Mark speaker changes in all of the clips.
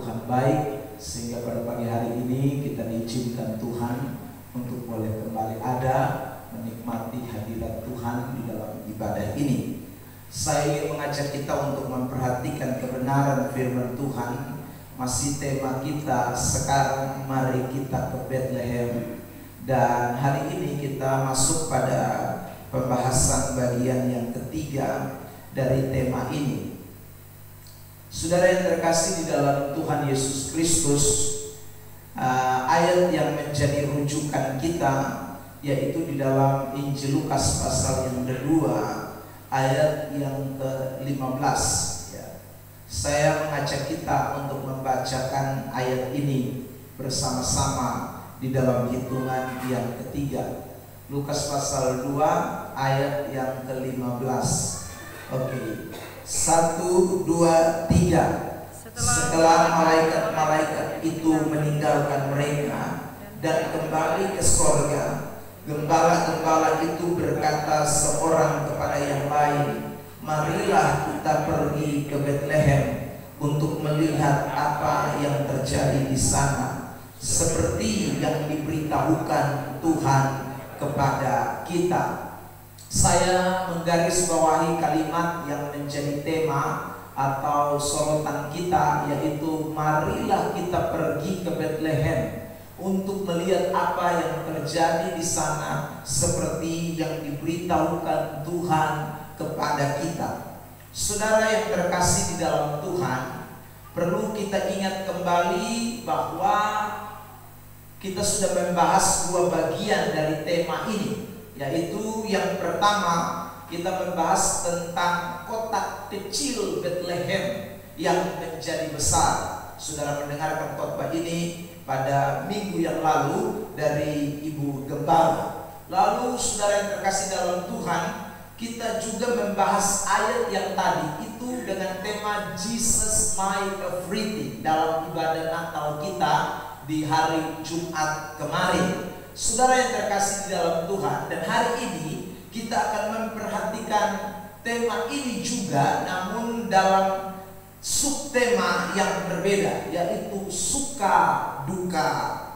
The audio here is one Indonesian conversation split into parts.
Speaker 1: Tuhan baik, sehingga pada pagi hari ini kita diizinkan Tuhan untuk boleh kembali ada menikmati hadirat Tuhan di dalam ibadah ini. Saya ingin mengajak kita untuk memperhatikan kebenaran firman Tuhan. Masih tema kita sekarang, mari kita ke Bethlehem. Dan hari ini kita masuk pada pembahasan bagian yang ketiga dari tema ini. Saudara yang terkasih di dalam Tuhan Yesus Kristus, ayat yang menjadi rujukan kita yaitu di dalam Injil Lukas pasal yang kedua ayat yang ke-15 ya. Saya mengajak kita untuk membacakan ayat ini bersama-sama di dalam hitungan yang ketiga. Lukas pasal 2 ayat yang ke-15. Oke. 1, 2, 3. Setelah malaikat-malaikat itu meninggalkan mereka dan kembali ke sorga, gembala-gembala itu berkata seorang kepada yang lain, marilah kita pergi ke Bethlehem untuk melihat apa yang terjadi di sana, seperti yang diberitahukan Tuhan kepada kita. Saya menggarisbawahi kalimat yang menjadi tema atau sorotan kita, yaitu marilah kita pergi ke Bethlehem untuk melihat apa yang terjadi di sana, seperti yang diberitahukan Tuhan kepada kita. Saudara yang terkasih di dalam Tuhan, perlu kita ingat kembali bahwa kita sudah membahas dua bagian dari tema ini. Yaitu yang pertama, kita membahas tentang kota kecil Bethlehem yang menjadi besar. Saudara mendengarkan khotbah ini pada minggu yang lalu dari Ibu Gembala. Lalu saudara yang terkasih dalam Tuhan, kita juga membahas ayat yang tadi itu dengan tema Jesus My Everything dalam ibadah Natal kita di hari Jumat kemarin. Saudara yang terkasih di dalam Tuhan, dan hari ini kita akan memperhatikan tema ini juga, namun dalam subtema yang berbeda, yaitu suka duka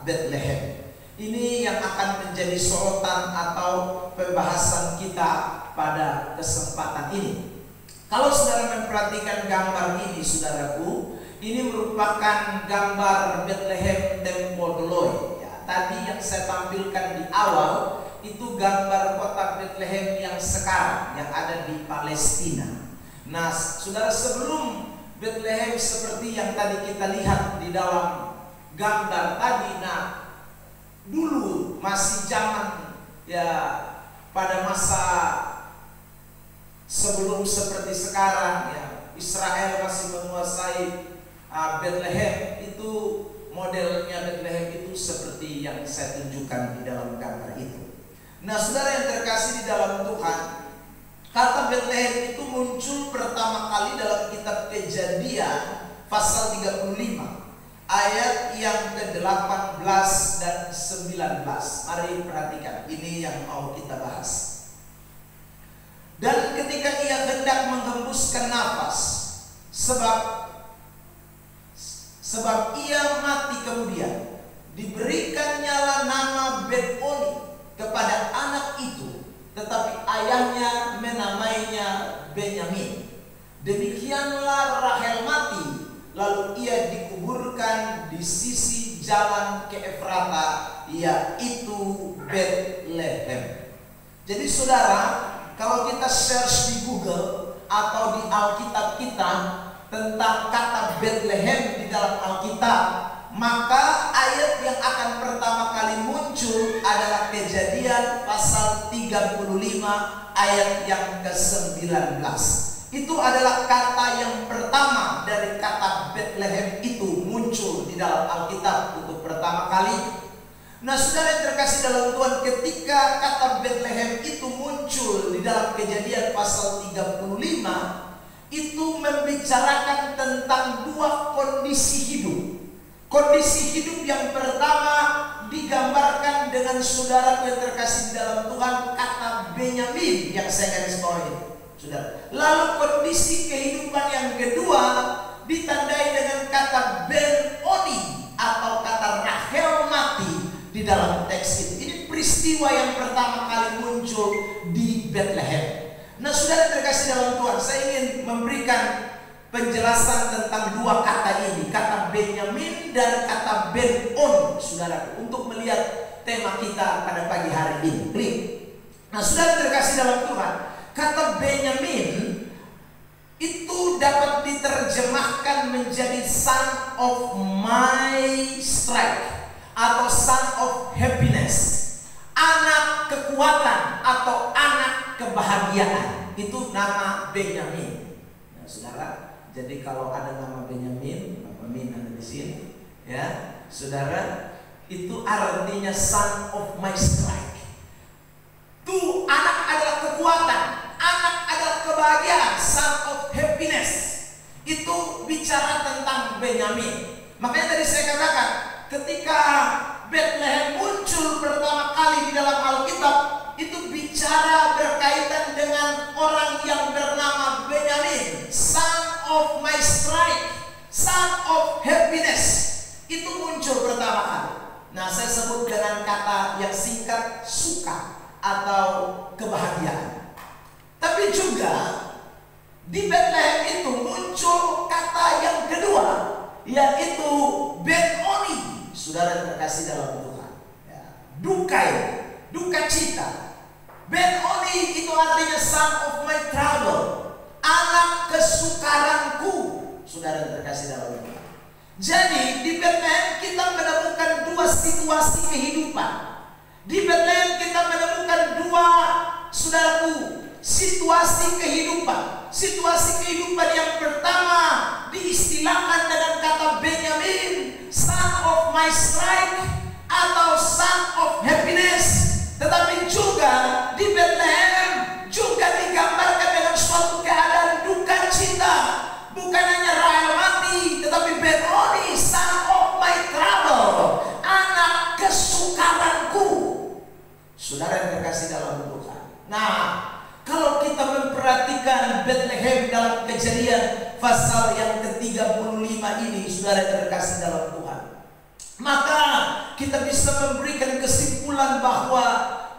Speaker 1: Bethlehem. Ini yang akan menjadi sorotan atau pembahasan kita pada kesempatan ini. Kalau saudara memperhatikan gambar ini, saudaraku, ini merupakan gambar Bethlehem Tempodoloi. Tadi yang saya tampilkan di awal itu gambar kota Bethlehem yang sekarang yang ada di Palestina. Nah, saudara, sebelum Bethlehem seperti yang tadi kita lihat di dalam gambar tadi, nah dulu masih zaman ya pada masa sebelum seperti sekarang ya, Israel masih menguasai Bethlehem. Itu modelnya Bethlehem itu seperti yang saya tunjukkan di dalam gambar itu. Nah, saudara yang terkasih di dalam Tuhan, kata Bethlehem itu muncul pertama kali dalam kitab Kejadian pasal 35 ayat yang ke-18 dan 19. Mari perhatikan, ini yang mau kita bahas. Dan ketika ia hendak menghembuskan nafas, sebab ia mati kemudian, diberikan nyala nama Bet-Oli kepada anak itu, tetapi ayahnya menamainya Benyamin. Demikianlah Rahel mati, lalu ia dikuburkan di sisi jalan ke Efrata, yaitu Bethlehem. Jadi saudara, kalau kita search di Google atau di Alkitab kita tentang kata Bethlehem di dalam Alkitab, maka ayat yang akan pertama kali muncul adalah Kejadian pasal 35 ayat yang ke-19. Itu adalah kata yang pertama dari kata Bethlehem itu muncul di dalam Alkitab untuk pertama kali. Nah, saudara yang terkasih dalam Tuhan, ketika kata Bethlehem itu muncul di dalam Kejadian pasal 35, itu membicarakan tentang dua kondisi hidup. Kondisi hidup yang pertama digambarkan dengan saudara yang terkasih di dalam Tuhan, kata Benyamin yang saya garis bawahi, saudara. Lalu kondisi kehidupan yang kedua ditandai dengan kata Ben peristiwa yang pertama kali muncul di Bethlehem. Nah, saudara terkasih dalam Tuhan, saya ingin memberikan penjelasan tentang dua kata ini, kata Benyamin dan kata Ben-on, saudara, untuk melihat tema kita pada pagi hari ini. Nah, saudara terkasih dalam Tuhan, kata Benyamin itu dapat diterjemahkan menjadi son of my strength atau son of happiness, anak kekuatan atau anak kebahagiaan. Itu nama Benyamin. Nah, saudara, jadi kalau ada nama Benyamin, Bapak Min ada di sini, ya, saudara, itu artinya son of my strength. Tuh, anak adalah kekuatan, anak adalah kebahagiaan, son of happiness. Itu bicara tentang Benyamin. Makanya tadi saya katakan, ketika Bethlehem muncul pertama kali di dalam Alkitab, itu bicara berkaitan dengan orang yang bernama Benyamin, son of my strength, son of happiness. Itu muncul pertama kali. Nah, saya sebut dengan kata yang singkat, suka atau kebahagiaan. Tapi juga di Bethlehem itu muncul kata yang kedua, yaitu Ben-oni. Saudara terkasih dalam Tuhan, ya, duka cita. Ben-oni itu artinya son of my trouble, anak kesukaranku. Saudara terkasih dalam Tuhan. Jadi di Bethlehem kita menemukan dua situasi kehidupan. Di Bethlehem kita menemukan dua, saudaraku, situasi kehidupan. Situasi kehidupan yang pertama diistilahkan dengan kata Benyamin, son of my strength atau son of happiness. Tetapi juga di Bethlehem juga digambarkan dengan suatu keadaan duka cita. Bukan hanya Rahel mati, tetapi Ben-oni, son of my trouble, anak kesukaranku. Saudara yang terkasih dalam Tuhan. Nah, kalau kita memperhatikan Bethlehem dalam Kejadian pasal yang ke-35 ini, saudara terkasih dalam Tuhan, maka kita bisa memberikan kesimpulan bahwa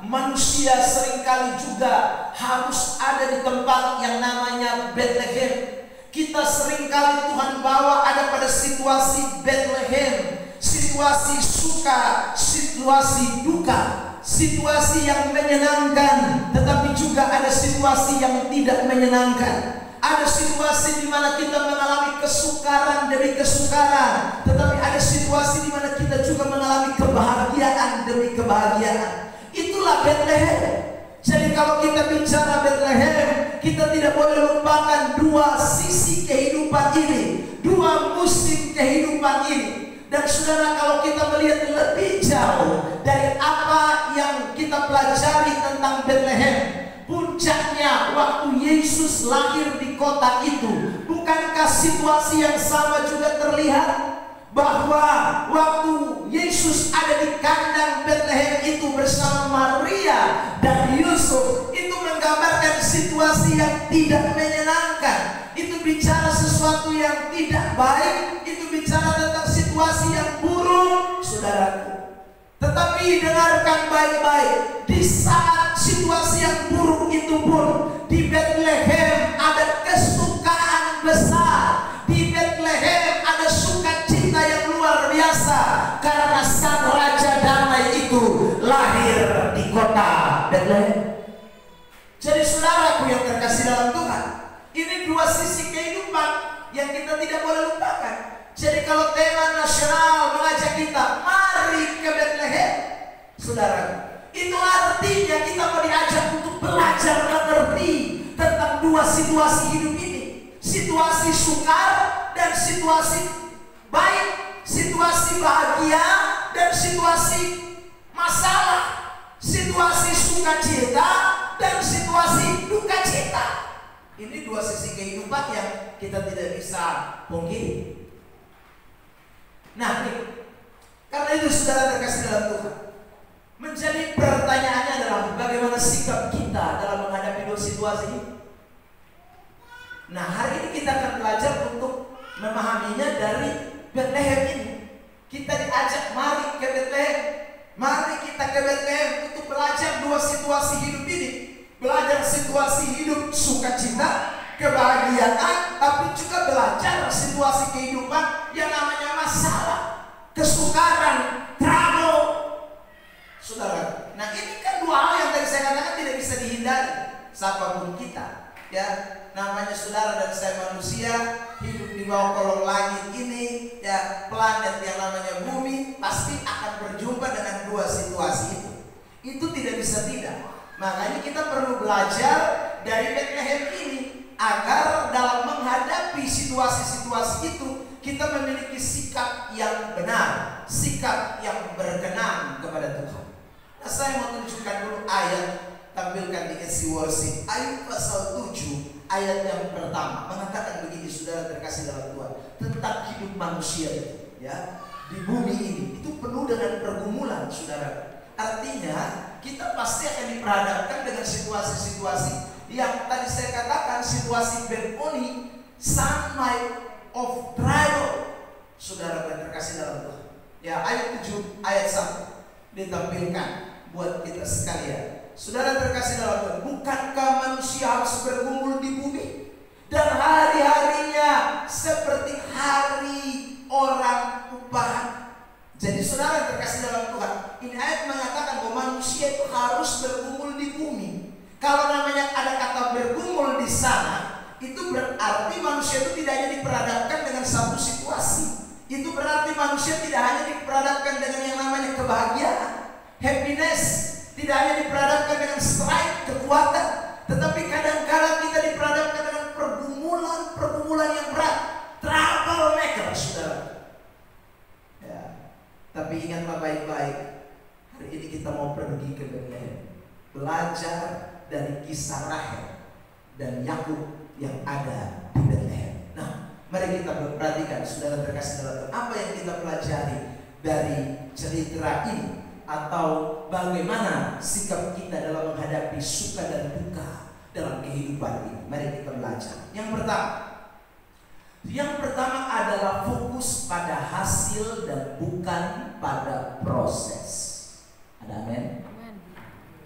Speaker 1: manusia seringkali juga harus ada di tempat yang namanya Bethlehem. Kita seringkali Tuhan bawa ada pada situasi Bethlehem, situasi suka, situasi duka, situasi yang menyenangkan, tetapi juga ada situasi yang tidak menyenangkan. Ada situasi di mana kita mengalami kesukaran demi kesukaran, tetapi ada situasi di mana kita juga mengalami kebahagiaan demi kebahagiaan. Itulah Bethlehem. Jadi kalau kita bicara Bethlehem, kita tidak boleh lupakan dua sisi kehidupan ini, dua musim kehidupan ini. Dan saudara, kalau kita melihat lebih jauh dari apa yang kita pelajari tentang Bethlehem, puncaknya waktu Yesus lahir di kota itu, bukankah situasi yang sama juga terlihat? Bahwa waktu Yesus ada di kandang Bethlehem itu bersama Maria dan Yusuf, itu menggambarkan situasi yang tidak menyenangkan. Itu bicara sesuatu yang tidak baik, itu bicara tentang situasi yang buruk, saudaraku. Tetapi dengarkan baik-baik, di saat situasi yang buruk itu pun, di Bethlehem ada kesukaan besar. Di Bethlehem ada sukacita yang luar biasa, karena sang Raja Damai itu lahir di kota Bethlehem. Jadi saudaraku yang terkasih dalam Tuhan, ini dua sisi kehidupan yang kita tidak boleh lupakan. Jadi kalau tema nasional mengajak kita mari ke Bethlehem, saudara, itu artinya kita mau diajak untuk belajar mengerti tentang dua situasi hidup ini. Situasi sukar dan situasi baik, situasi bahagia dan situasi masalah, situasi sukacita dan situasi duka cita. Ini dua sisi kehidupan yang kita tidak bisa pungkiri. Nah, karena itu saudara terkasih dalam Tuhan, menjadi pertanyaannya adalah bagaimana sikap kita dalam menghadapi dua situasi ini. Nah, hari ini kita akan belajar untuk memahaminya dari Bethlehem ini. Kita diajak mari ke Bethlehem. Mari kita ke Bethlehem untuk belajar dua situasi hidup ini. Belajar situasi hidup sukacita, kebahagiaan, tapi juga belajar situasi kehidupan yang namanya masalah, kesukaran, trouble. Saudara, nah ini kan dua hal yang tadi saya katakan tidak bisa dihindari siapapun kita. Ya, namanya saudara dan saya manusia hidup di bawah kolong langit ini, ya, planet yang namanya bumi pasti akan berjumpa dengan dua situasi itu. Itu tidak bisa tidak. Makanya kita perlu belajar dari Bethlehem ini agar dalam menghadapi situasi-situasi itu kita memiliki sikap yang benar, sikap yang berkenan kepada Tuhan. Nah, saya mau tunjukkan dulu ayat, tampilkan di SC Worship. Ayub pasal 7 ayat yang pertama mengatakan begini, saudara terkasih dalam Tuhan, tentang hidup manusia itu, ya, di bumi ini itu penuh dengan pergumulan, saudara. Artinya kita pasti akan diperhadapkan dengan situasi-situasi yang tadi saya katakan, situasi Bethlehem, sunlight of trial, saudara yang terkasih dalam Tuhan. Ya, ayat 7 ayat 1 ditampilkan buat kita sekalian. Saudara terkasih dalam Tuhan, bukankah manusia harus bergumul di bumi dan hari-harinya seperti hari orang upahan? Jadi saudara terkasih dalam Tuhan, ini ayat mengatakan bahwa manusia itu harus bergumul di bumi. Kalau namanya ada kata bergumul di sana, itu berarti manusia itu tidak hanya diperhadapkan dengan satu situasi. Itu berarti manusia tidak hanya diperhadapkan dengan yang namanya kebahagiaan, happiness, tidak hanya diperhadapkan dengan strength, kekuatan, tetapi kadang-kadang kita diperhadapkan dengan pergumulan yang berat, troublemaker, saudara. Ya, tapi ingatlah baik-baik, hari ini kita mau pergi ke Bethlehem, belajar dari kisah Rahel dan Yakub yang ada di Bethlehem. Nah, mari kita perhatikan, saudara terkasih dalam Tuhan, apa yang kita pelajari dari cerita ini, atau bagaimana sikap kita dalam menghadapi suka dan duka dalam kehidupan ini. Mari kita belajar. Yang pertama adalah fokus pada hasil dan bukan pada proses. Ada amin?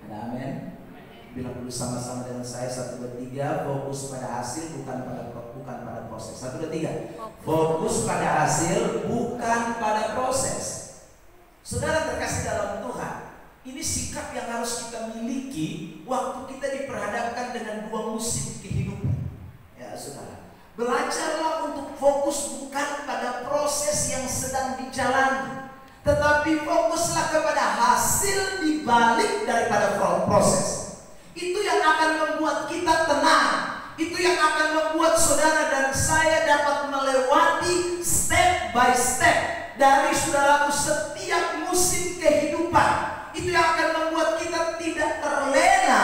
Speaker 1: Ada amin? Bilang dulu sama-sama dengan saya, 1, 2, 3. Fokus pada hasil bukan pada proses. 1, 2, 3. Fokus pada hasil bukan pada proses. Saudara terkasih dalam Tuhan, ini sikap yang harus kita miliki waktu kita diperhadapkan dengan dua musim kehidupan. Ya saudara, belajarlah untuk fokus bukan pada proses yang sedang dijalani, tetapi fokuslah kepada hasil dibalik daripada proses. Itu yang akan membuat kita tenang. Itu yang akan membuat saudara dan saya dapat melewati step by step dari saudaraku setiap musim kehidupan. Itu yang akan membuat kita tidak terlena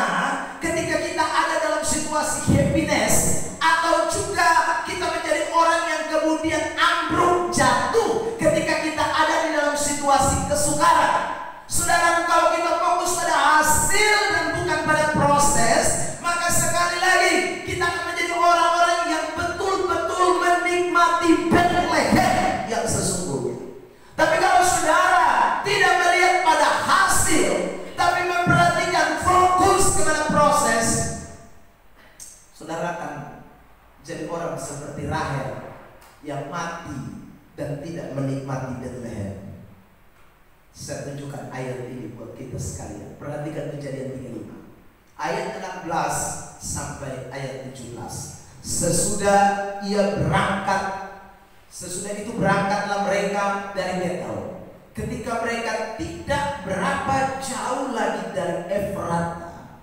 Speaker 1: ketika kita ada dalam situasi happiness, atau juga kita menjadi orang yang kemudian ambruk jatuh ketika kita ada di dalam situasi kesukaran. Saudara, kalau kita fokus pada hasil dan bukan pada proses, maka sekali lagi kita akan menjadi orang-orang yang betul-betul menikmati Bethlehem yang sesungguhnya. Tapi kalau saudara tidak melihat pada hasil, tapi memperhatikan fokus kepada proses, saudara akan jadi orang seperti Rahel yang mati dan tidak menikmati Bethlehem. Saya tunjukkan ayat ini buat kita sekalian. Perhatikan Kejadian 35 ayat 16 sampai ayat 17. Sesudah itu berangkatlah mereka dari Betel. Ketika mereka tidak berapa jauh lagi dari Efrata,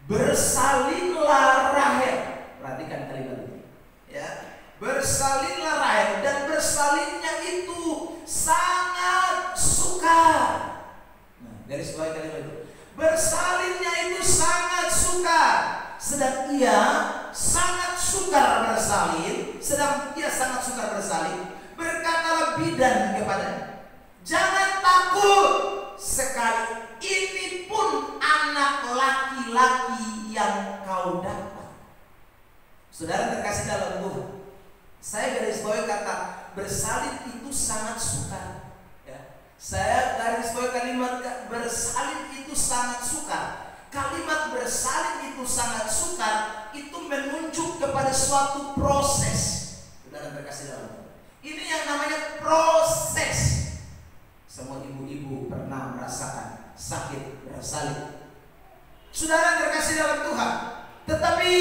Speaker 1: bersalinlah Rahel. Perhatikan kalimat ini, ya. Bersalinlah Rahel, dan bersalinnya itu sangat sukar. Nah, garis bawah kalimat itu. Bersalinnya itu sangat sukar, sedang ia sangat sukar bersalin. Berkatalah bidan kepadanya, jangan takut, sekali ini pun anak laki-laki yang kau dapat. Saudara terkasih dalam Tuhan, saya garis bawahi kata bersalin itu sangat sukar, ya. Saya garis bawahi kalimat bersalin itu sangat sukar. Kalimat bersalin itu sangat sukar, itu menunjuk kepada suatu proses. Saudara terkasih dalam Tuhan, ini yang namanya proses. Semua ibu-ibu pernah merasakan sakit bersalin. Saudara terkasih dalam Tuhan, tetapi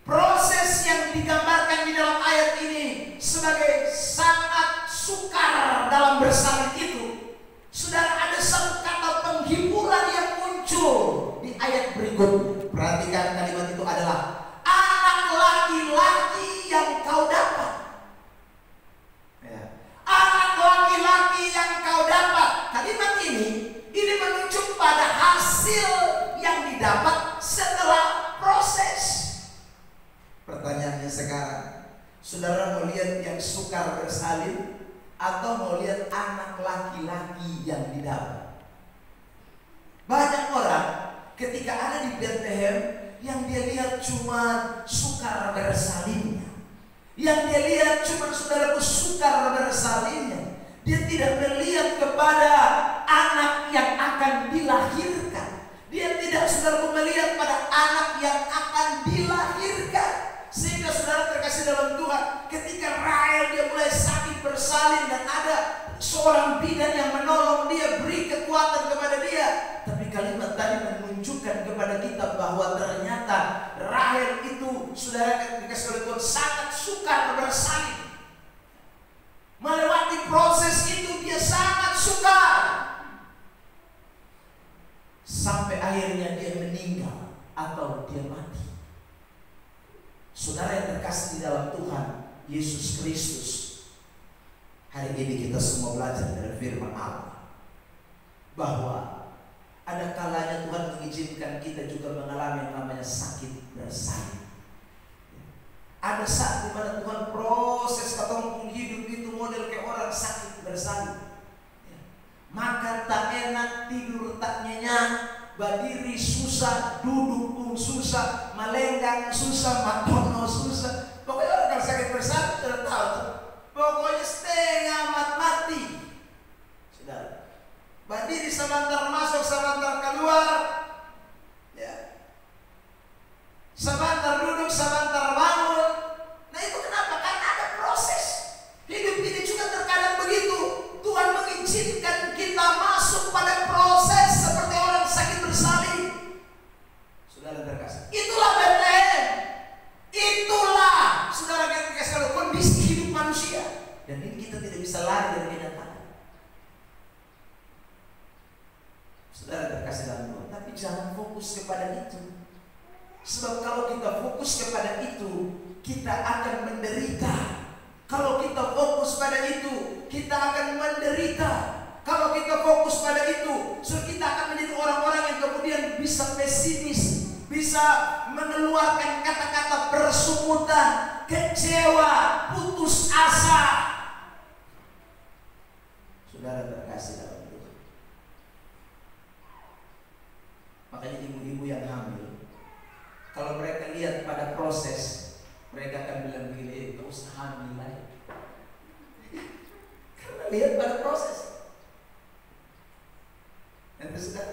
Speaker 1: proses yang digambarkan di dalam ayat ini sebagai sangat sukar dalam bersalin itu, saudara, ada satu kata penghiburan yang muncul di ayat berikutnya. Perhatikan kalimat itu adalah anak laki-laki yang kau dapat. Ya. Anak laki-laki yang kau dapat. Kalimat ini menunjuk pada hasil yang didapat setelah proses. Pertanyaannya sekarang, saudara mau lihat yang sukar bersalin atau mau lihat anak laki-laki yang didapat? Banyak orang ketika ada di Bethlehem yang dia lihat cuma sukar bersalinnya, yang dia lihat cuma saudaraku sukar bersalinnya. Dia tidak melihat kepada anak yang akan dilahirkan. Dia tidak saudaraku melihat pada anak yang akan dilahirkan. Sehingga saudara terkasih dalam Tuhan, ketika Rahel dia mulai sakit bersalin dan ada seorang bidan yang menolong dia, beri kekuatan kepada dia. Tapi kalimat tadi menunjukkan kepada kita bahwa ternyata Rahel itu, saudara terkasih oleh Tuhan, sangat sukar bersalin. Melewati proses itu dia sangat sukar, sampai akhirnya dia meninggal atau dia mati. Saudara yang terkasih di dalam Tuhan Yesus Kristus, hari ini kita semua belajar dari firman Allah bahwa ada kalanya Tuhan mengizinkan kita juga mengalami yang namanya sakit bersalin. Ada saat di mana Tuhan proses ketemu hidup itu model kayak orang sakit bersalin. Makan tak enak, tidur tak nyenyak, berdiri susah, duduk pun susah, melenggang susah, matono susah. Pokoknya orang kalau sakit bersalin sudah tahu tuh. Pokoknya setengah mati. Saudara, berdiri sebentar masuk, sebentar keluar, ya. Sebentar duduk, sebentar bangun. Nah itu kenapa? Karena ada proses. Hidup ini juga terkadang begitu. Tuhan mengizinkan kita masuk pada proses seperti orang sakit bersalin. Saudara terkasih, itulah Bethlehem. Itulah saudara terkasih kondisi hidup manusia. Dan ini kita tidak bisa lari dari kenyataan. Saudara terkasih dalam Tuhan, tapi jangan fokus kepada itu. Sebab kalau kita fokus kepada itu, kita akan menderita. Kalau kita fokus pada itu, kita akan menderita. Kalau kita fokus pada itu, kita akan menjadi orang-orang yang kemudian bisa pesimis, bisa mengeluarkan kata-kata bersungutan, kecewa, putus asa. Saudara terkasih dalam Tuhan, makanya ibu-ibu yang hamil, kalau mereka lihat pada proses, mereka akan bilang begini, gak usah hamil lagi. Karena lihat pada proses. Nanti sudah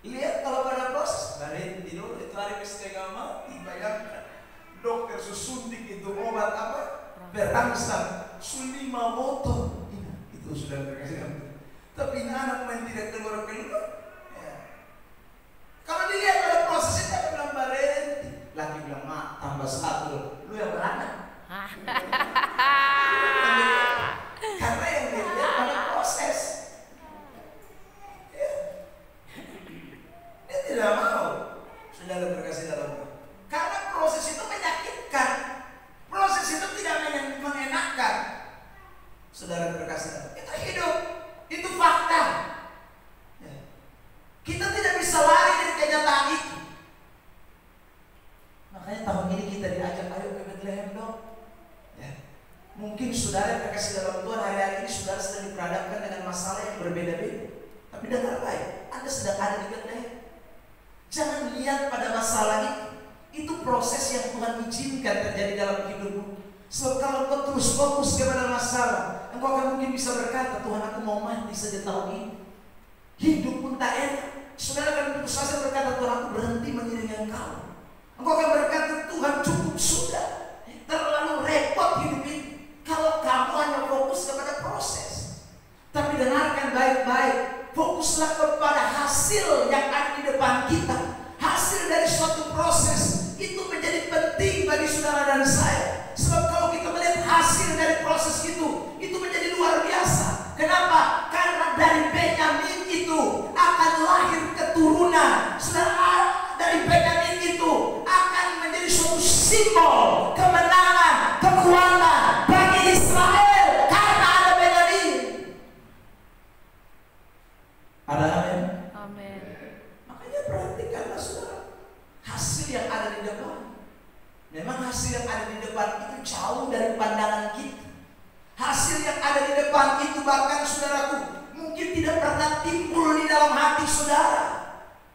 Speaker 1: lihat kalau pada proses, berhenti dulu, itu hari setengah mati. Bayangkan dokter susuntik itu obat apa? Berangsang, sulima botol. Itu sudah terkasih. Tapi anak main tidak keluar. Ya. Kalau dilihat pada proses itu, dia bilang berhenti. Laki bilang, mak tambah satu, lu yang beranak. Karena yang dilihat pada proses. Ya. Dia tidak mau. Saudara terkasih dalam Tuhan. Karena proses itu menyakitkan. Proses itu tidak mengenakan. Saudara terkasih dalam Tuhan. Itu hidup. Itu fakta. Ya. Kita tidak bisa lari dari kenyataan itu. Makanya tahun ini kita diajak, ayo ke Bethlehem dong. Ya. Mungkin saudara yang terkasih dalam Tuhan, hari-hari ini saudara sedang diperhadapkan dengan masalah yang berbeda-beda. Tapi dengar baik, Anda sedang ada di Bethlehem. Jangan lihat pada masalah itu. Itu proses yang Tuhan izinkan terjadi dalam hidupmu. Sebab kalau kau terus fokus kepada masalah, engkau akan mungkin bisa berkata, Tuhan aku mau mati saja tahun ini. Hidup pun tak enak. Saudara akan putus asa berkata, Tuhan aku berhenti mengiringi engkau. Engkau akan berkata, Tuhan cukup sudah. Terlalu repot hidup ini. Kalau kamu hanya fokus kepada proses. Tapi dengarkan baik-baik. Fokuslah kepada hasil yang ada di depan kita. Hasil dari suatu proses itu menjadi penting bagi saudara dan saya. Sebab kalau kita melihat hasil dari proses itu menjadi luar biasa. Kenapa? Karena dari Benyamin itu akan lahir keturunan. Saudara, dari Benyamin itu akan menjadi suatu simbol kemenangan, kekuatan bagi Israel karena ada Benyamin. Ada amin?
Speaker 2: Amin.
Speaker 1: Makanya perhatikanlah saudara, hasil yang ada di depan. Memang hasil yang ada di depan itu jauh dari pandangan kita. Hasil yang ada di depan itu bahkan saudaraku mungkin tidak pernah timbul di dalam hati saudara.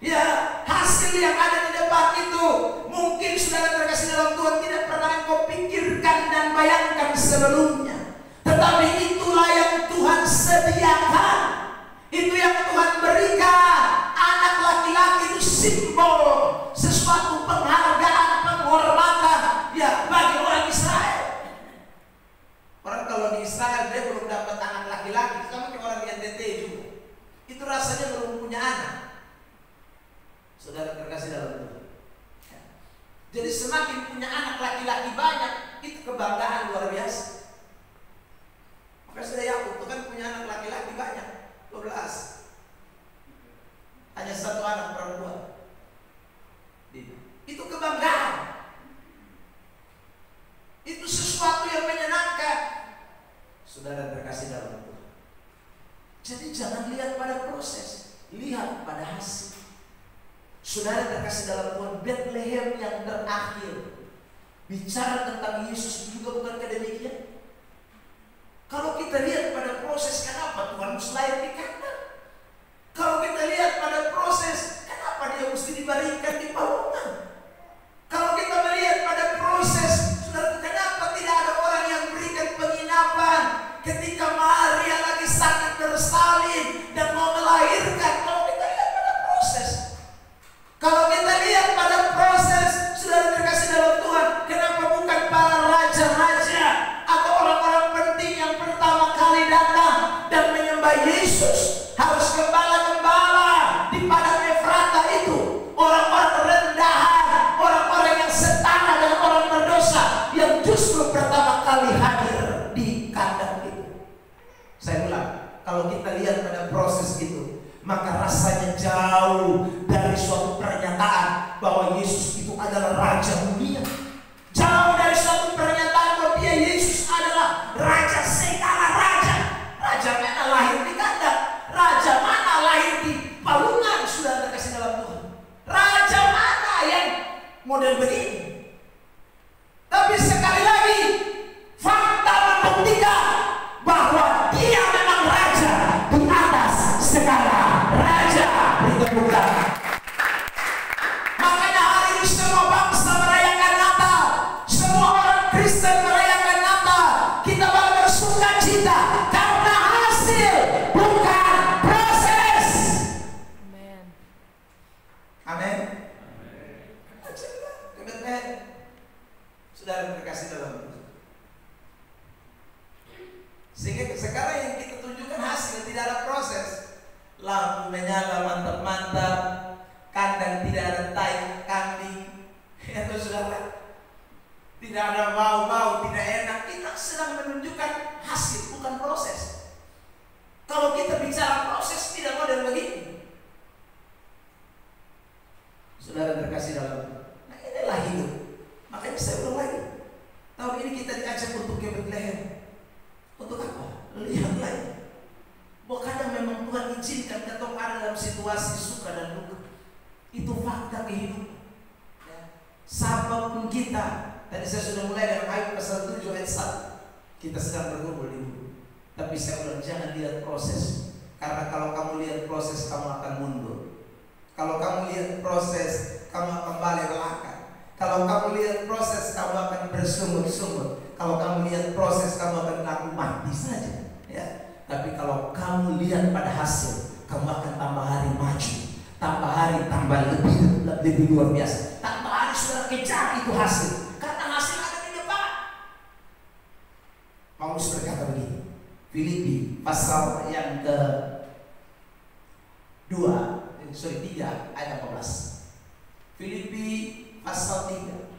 Speaker 1: Ya, hasil yang ada di depan itu mungkin saudara terkasih dalam Tuhan tidak pernah engkau pikirkan dan bayangkan sebelumnya. Tetapi itulah yang Tuhan sediakan. Itu yang Tuhan berikan. Anak laki-laki itu simbol sesuatu penghargaan, penghormatan ya bagi orang Israel. Orang kalau di Israel dia belum dapat anak laki-laki, sama kayak orang di NTT juga. Itu rasanya belum punya anak. Saudara terkasih dalam Tuhan. Jadi semakin punya anak laki-laki banyak, itu kebanggaan luar biasa. Maka saudara Yakub itu kan punya anak laki-laki banyak, 12. Hanya satu anak perempuan. Itu kebanggaan. Itu sesuatu yang menyenangkan. Saudara terkasih dalam Tuhan. Jadi jangan lihat pada proses, lihat pada hasil. Saudara terkasih dalam Tuhan, Bethlehem yang terakhir bicara tentang Yesus juga bukan demikian. Kalau kita lihat pada proses, kenapa Tuhan mesti lahir di kandang? Kalau kita lihat pada proses, kenapa dia mesti dibaringkan di palungan? Kalau kita melihat pada proses, saudara, kenapa tidak ada orang yang berikan penginapan ketika Maria lagi sakit bersalin dan mau melahirkan? Kalau kita lihat pada proses, kalau kita lihat pada proses, saudara terkasih dalam Tuhan, kenapa bukan para raja-raja atau orang-orang penting yang pertama kali datang dan menyembah Yesus? Harus gembala-gembala di padang Efrata itu, orang-orang rendahan, orang-orang yang setara dengan orang berdosa, yang justru pertama kali hadir di kandang itu. Saya ulang, kalau kita lihat pada proses itu, maka rasanya jauh dari suatu pernyataan bahwa Yesus itu adalah Raja dunia. Jauh dari suatu pernyataan bahwa dia Yesus adalah Raja segala raja. Raja mana lahir di kandang? Raja mana lahir di palungan? Sudah terkasih dalam Tuhan. Raja mana yang model begini? Tapi sekali lagi, fakta membuktikan bahwa dia memang Raja di atas segala raja. Ditemukan. Makanya hari ini semua bangsa merayakan Natal, semua orang Kristen merayakan Natal. Kita bakal bersuka cita karena hasil, bukan proses.
Speaker 2: Amen.
Speaker 1: Amin. Saudara terkasih dalam Tuhan. Sehingga sekarang yang kita tunjukkan hasil, tidak ada proses. Lampu menyala mantap-mantap, kandang tidak ada tai kambing, itu saudara. Tidak ada bau-bau, tidak enak. Kita sedang menunjukkan hasil, bukan proses. Kalau kita bicara proses, tidak model begini. Saudara terkasih dalam Tuhan. Nah inilah hidup. Makanya saya ulang lagi. Tahun ini kita diajak untuk ke Bethlehem. Untuk apa? Lihat lagi. Bahwa kadang memang Tuhan izinkan kita ada dalam situasi suka dan duka. Itu fakta kehidupan. Ya. Siapapun kita. Tadi saya sudah mulai dengan Ayub pasal 7 ayat 1. Kita sedang bergumul di bumi. Tapi saya ulang, jangan lihat proses. Karena kalau kamu lihat proses, kamu akan mundur. Kalau kamu lihat proses, kamu akan balik belakang. Kalau kamu lihat proses, kamu akan bersungut-sungut. Kalau kamu lihat proses, kamu akan ngaku mati saja. kamu lihat pada hasil, kamu akan tambah hari maju, tambah hari tambah lebih luar biasa. Tambah hari saudara kejar itu hasil, karena hasil ada di depan. Paulus berkata begini, Filipi pasal yang ke 3 ayat 14. Filipi pasal 3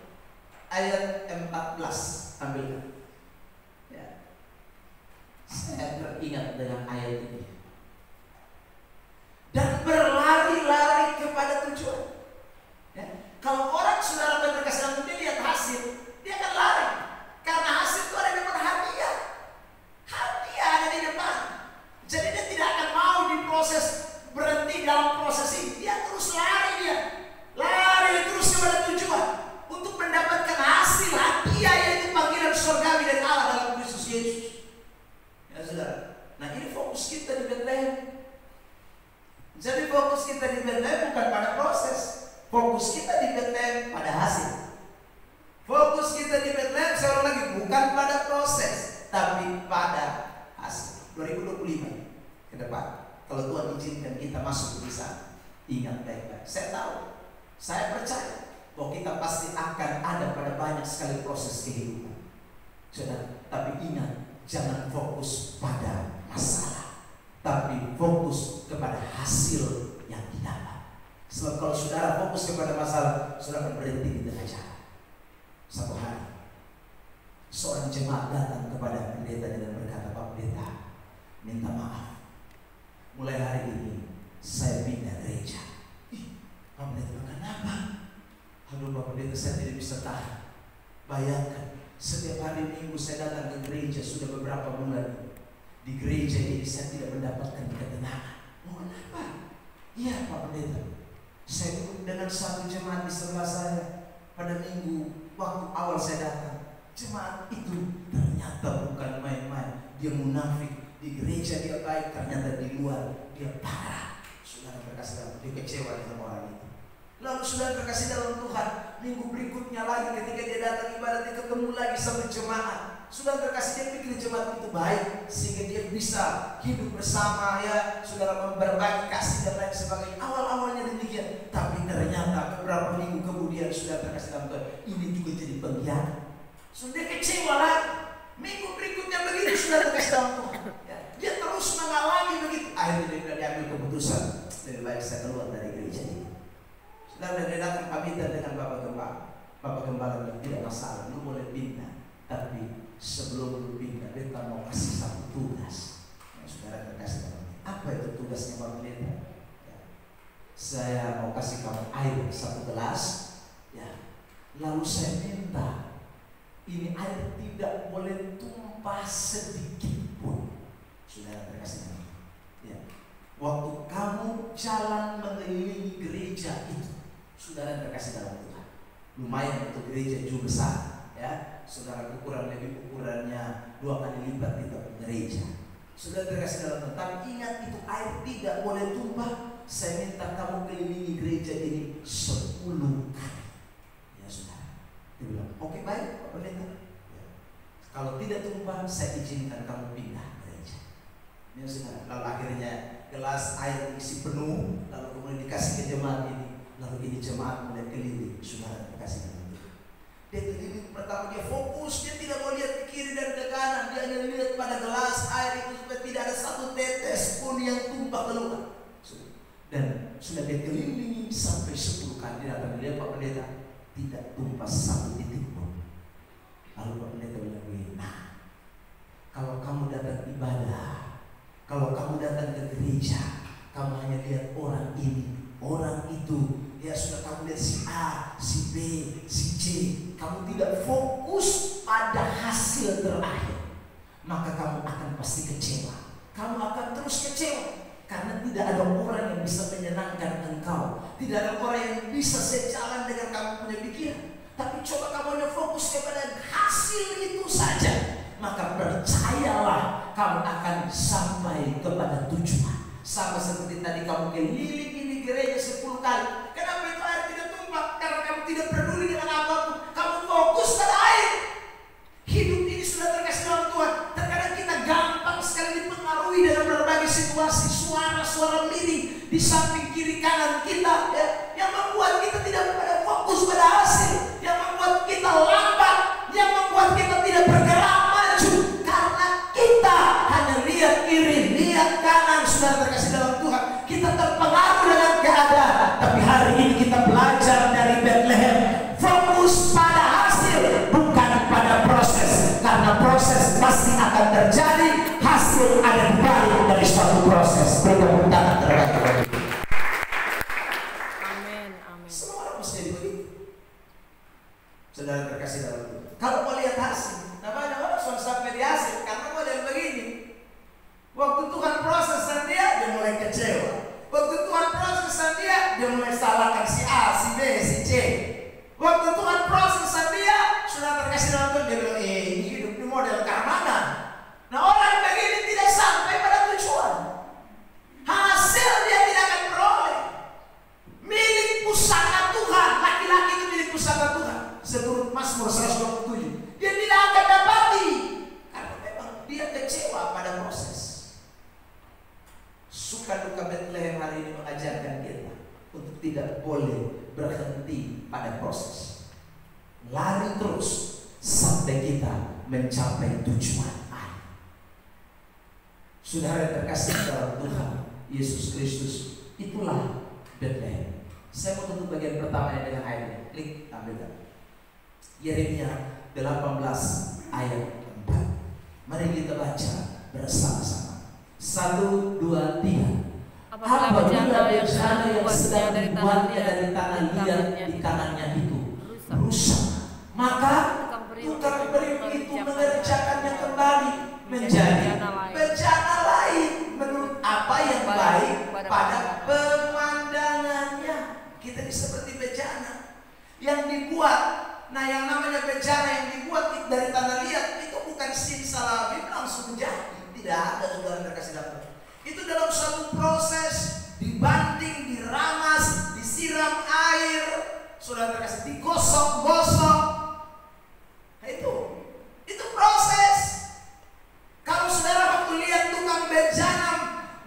Speaker 1: ayat 14, ambilkan. Ya. Saya teringat dengan ayat ini. Dan berlari-lari kepada tujuan. Ya. Kalau orang saudara berkasih dalam dia lihat hasil, dia akan lari. Karena hasil itu ada di depan hadiah. Hadiah ada di depan. Jadi dia tidak akan mau diproses, berhenti dalam proses ini. Dia terus lari dia. Lari terus kepada tujuan. Untuk mendapatkan hasil hadiah, yaitu panggilan surgawi dari Allah dalam Kristus Yesus. Ya saudara. Nah ini fokus kita di Bethlehem. Jadi fokus kita di Bethlehem bukan pada proses. Fokus kita di Bethlehem pada hasil. Fokus kita di Bethlehem sekali lagi bukan pada proses, tapi pada hasil. 2025 ke depan, kalau Tuhan izinkan kita masuk di sana, ingat baik-baik. Saya tahu, saya percaya bahwa kita pasti akan ada pada banyak sekali proses kehidupan. Saudara, tapi ingat, jangan fokus pada masalah, tapi fokus kepada hasil yang didapat. Sebab kalau saudara fokus kepada masalah, saudara akan berhenti di tengah jalan. Satu hari, seorang jemaat datang kepada pendeta dan berkata, Pak Pendeta, minta maaf, mulai hari ini saya pindah gereja. Pak Pendeta, kenapa? Aduh Bapak Pendeta, saya tidak bisa tahan. Bayangkan, setiap hari Minggu saya datang ke gereja sudah beberapa bulan. Di gereja ini saya tidak mendapatkan ketenangan. Oh kenapa? Iya Pak Pendeta, saya duduk dengan satu jemaat di sebelah saya pada minggu waktu awal saya datang. Jemaat itu ternyata bukan main-main. Dia munafik. Di gereja dia baik, ternyata di luar dia parah. Saudara terkasih, dia kecewa dengan orang itu. Lalu saudara terkasih dalam Tuhan, minggu berikutnya lagi ketika dia datang ibadah, dia ketemu lagi sama jemaat. Saudara terkasih, dia pikir jemaat itu baik sehingga dia bisa hidup bersama, ya saudara, berbagi kasih dan lain sebagainya. Awal-awalnya demikian, tapi ternyata beberapa minggu kemudian saudara terkasih dalam Tuhan, ini juga jadi pengkhianat. Sudah kecewa lagi. Minggu berikutnya begitu saudara terkasih dalam Tuhan, ya, dia terus mengalami begitu. Akhirnya dia ambil keputusan, lebih baik saya keluar dari gereja ini. Saudara, dia datang pamitan dengan Bapak Gembala. Bapak Gembala bilang, tidak masalah, lu boleh pindah, tapi sebelum lu pindah, beta mau kasih satu tugas. Ya, saudara terkasih dalam Tuhan, apa itu tugasnya Bapak Pendeta? Ya, saya mau kasih kamu air satu gelas, ya. Lalu saya minta ini air tidak boleh tumpah sedikit pun. Saudara terkasih dalam Tuhan, ya. Waktu kamu jalan mengelilingi gereja itu, saudara terkasih dalam Tuhan, lumayan untuk gereja juga besar, ya. Saudara, ukurannya 2 kali lipat kita gereja. Saudara terkasih dalam Tuhan, tapi ingat itu air tidak boleh tumpah. Saya minta kamu kelilingi gereja ini 10 kali. Ya saudara, dia bilang, oke baik Pak Pendeta. Ya. Kalau tidak tumpah, saya izinkan kamu pindah gereja. Ya saudara, lalu akhirnya gelas air isi penuh, lalu kemudian dikasih ke jemaat ini. Lalu ini jemaat mulai keliling, saudara terkasih dalam Tuhan. Dia keliling pertama, dia fokus, dia tidak mau lihat ke kiri dan ke kanan, dia hanya lihat pada gelas air itu supaya tidak ada satu tetes pun yang tumpah keluar. Dan sudah dia kelilingi sampai 10 kali. Dia datang, dia Pak Pendeta, tidak tumpah satu titik pun. Lalu Pak Pendeta bilang begini, nah, kalau kamu datang ibadah, kalau kamu datang ke gereja, kamu hanya lihat orang ini, orang itu, ya sudah kamu lihat si A, si B, si C, kamu tidak fokus pada hasil terakhir, maka kamu akan pasti kecewa. Kamu akan terus kecewa karena tidak ada orang yang bisa menyenangkan engkau, tidak ada orang yang bisa sejalan dengan kamu punya pikiran. Tapi coba kamu hanya fokus kepada hasil itu saja, maka percayalah kamu akan sampai kepada tujuan. Sama seperti tadi kamu keliling ini gereja 10 kali. Kenapa itu air tidak tumpah? Karena kamu tidak peduli dengan apapun. Kamu fokus pada air. Hidup ini sudah terkasih dalam Tuhan. Terkadang kita gampang sekali dipengaruhi dengan berbagai berbagai situasi, suara-suara miring di samping kiri kanan kita, ya, yang membuat kita tidak pada fokus pada hasil, yang membuat kita lambat, yang membuat kita tidak bergerak maju, karena kita hanya lihat kiri, lihat kanan. Saudara terkasih dalam Tuhan, kita terpengaruh dengan keadaan. Tapi hari ini kita belajar dari Bethlehem, fokus pada hasil, bukan pada proses, karena proses pasti akan terjadi. Hasil ada di balik dari suatu proses. Beri tepuk tangan terbaik.
Speaker 2: Amin. Amin.
Speaker 1: Semua orang mesti jadi begitu. Saudara terkasih dalam Tuhan, kalau mau lihat hasil, nah banyak orang sudah sampai di hasil karena model begini. Waktu Tuhan prosesan dia mulai kecewa. Waktu Tuhan prosesan dia mulai salahkan si A, si B, si C. Waktu Tuhan prosesan dia, saudara terkasih dalam Tuhan, dia bilang, ini hidup di model keamanan. Nah, orang begini tidak sampai pada tujuan. Hasil dia tidak akan peroleh. Milik pusaka Tuhan, laki-laki itu milik pusaka Tuhan. Seturut Mazmur 127, dia tidak akan dapati karena memang dia kecewa pada proses. Suka duka Bethlehem hari ini mengajarkan kita untuk tidak boleh berhenti pada proses. Lari terus sampai kita mencapai tujuan. Saudara terkasih dalam Tuhan Yesus Kristus, itulah Bethlehem. Saya mau tutup bagian pertama dengan ayatnya. Klik, ambil. Yeremia 18 ayat 4. Mari kita baca bersama-sama. 1, 2, 3. Apabila bejana yang sedang dibuatnya dari tanah liat di kanannya itu rusak, maka tukang beri itu mengerjakannya kembali menjadi bejana lain menurut apa yang baik pada pemandangannya. Kita ini seperti bejana yang dibuat. Nah, yang namanya bejana yang dibuat dari tanah liat itu bukan simsalabim langsung menjadi. Tidak ada, saudara terkasih dalam Tuhan. Itu dalam suatu proses, dibanting, diramas, disiram air, saudara terkasih, digosok-gosok. Nah, itu proses. Kalau saudara waktu lihat tukang bejana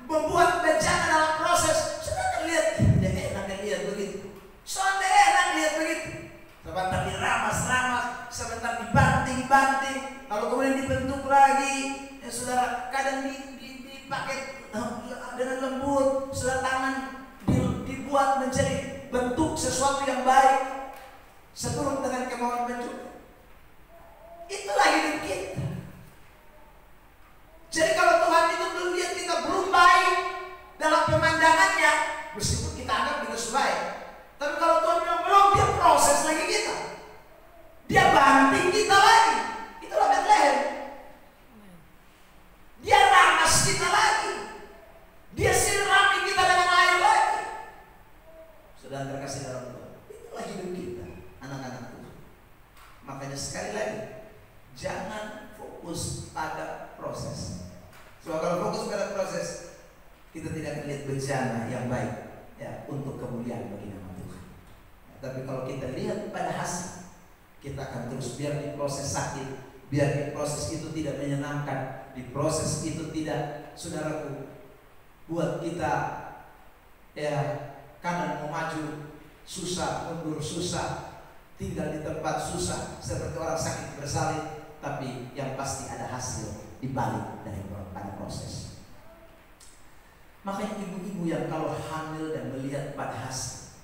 Speaker 1: membuat bejana dalam proses, saudara lihat, tidak enak lihat begitu. Soalnya enak lihat begitu. Sebentar diramas-ramas, sebentar dibanting-banting, lalu kemudian dibentuk lagi. Ya saudara, kadang dipakai dengan lembut, saudara, tangan dibuat menjadi bentuk sesuatu yang baik, seturut dengan kemauan pencipta. Itulah hidup kita. Jadi kalau Tuhan itu belum lihat kita belum baik dalam pemandangannya, meskipun kita anggap kita sudah baik, tapi kalau Tuhan bilang belum, dia proses lagi kita, dia banting kita lagi. Itulah Bethlehem. Dia ramas kita lagi, dia sirami kita dengan air lagi. Saudara terkasih dalam Tuhan, itulah hidup kita, anak-anak Tuhan. Makanya sekali lagi, jangan fokus pada proses. Soalnya kalau fokus pada proses, kita tidak melihat bejana yang baik, ya, untuk kemuliaan bagi nama Tuhan. Ya, tapi kalau kita lihat pada hasil, kita akan terus, biar di proses sakit, biar di proses itu tidak menyenangkan, di proses itu tidak, saudaraku, buat kita ya kanan mau maju susah, mundur susah, tinggal di tempat susah, seperti orang sakit bersalin. Tapi yang pasti ada hasil di balik dari pada proses. Makanya ibu-ibu yang kalau hamil dan melihat pada hasil,